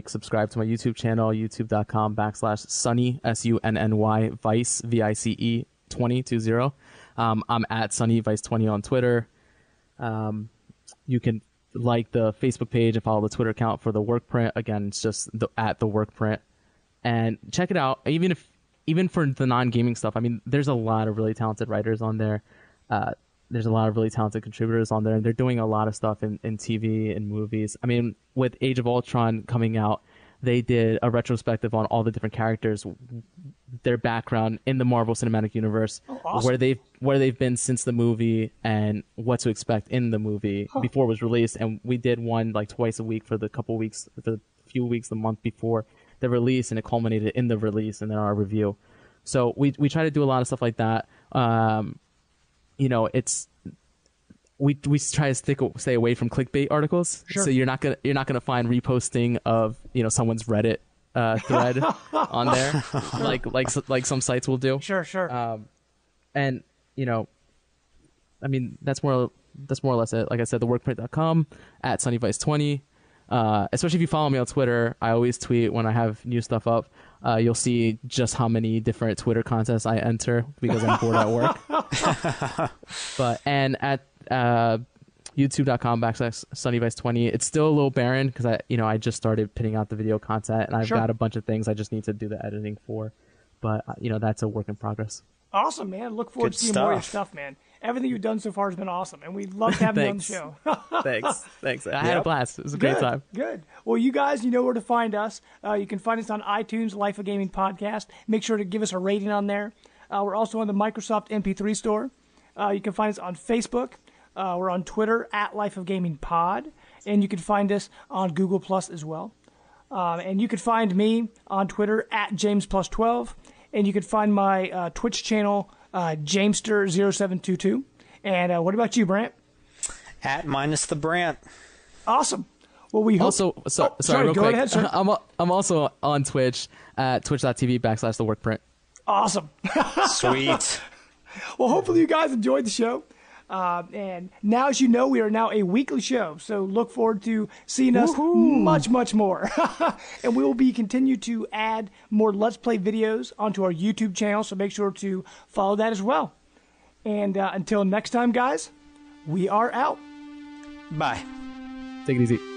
subscribe to my YouTube channel, youtube.com/Sunny, SUNNY, Vice, VICE 2020. I'm at SunnyVice20 on Twitter. You can like the Facebook page and follow the Twitter account for The Workprint. Again, it's just at The Workprint. And check it out. Even for the non-gaming stuff, I mean, there's a lot of really talented writers on there. There's a lot of really talented contributors on there. And they're doing a lot of stuff in TV and movies. I mean, with Age of Ultron coming out, they did a retrospective on all the different characters, their background in the Marvel Cinematic Universe, awesome. where they've been since the movie and what to expect in the movie before it was released. And we did one like twice a week for the few weeks the month before the release, and it culminated in the release and then our review. So we try to do a lot of stuff like that. You know, we try to stay away from clickbait articles. Sure. So you're not gonna find reposting of, you know, someone's Reddit thread on there like some sites will do. Sure. And you know, I mean, that's more or less it. Like I said, theworkprint.com, at SunnyVice20. Especially if you follow me on Twitter, I always tweet when I have new stuff up. You'll see just how many different Twitter contests I enter because I'm bored at work. And at youtube.com/SunnyVice20, it's still a little barren because I just started pitting out the video content, and I've got a bunch of things I just need to do the editing for. But that's a work in progress. Awesome, man. Look forward to seeing more of your stuff, man. Everything you've done so far has been awesome, and we'd love to have you on the show. Thanks. I had a blast. It was a great time. Good. Well, you guys, you know where to find us. You can find us on iTunes, Life of Gaming Podcast. Make sure to give us a rating on there. We're also on the Microsoft MP3 store. You can find us on Facebook. We're on Twitter, at Life of Gaming Pod. And you can find us on Google Plus as well. And you can find me on Twitter, at JamesPlus12. And you can find my Twitch channel, Jamester0722. And what about you, Brant? At _the_Brant. Awesome. Well, we hope... Also, sorry, real go quick. Ahead, sir. I'm also on Twitch at twitch.tv/theworkprint. Awesome. Sweet. Well, hopefully you guys enjoyed the show. And now, as you know, we are now a weekly show, so look forward to seeing us much, much more. And we will continue to add more Let's Play videos onto our YouTube channel, so make sure to follow that as well. And until next time, guys, we are out. Bye. Take it easy.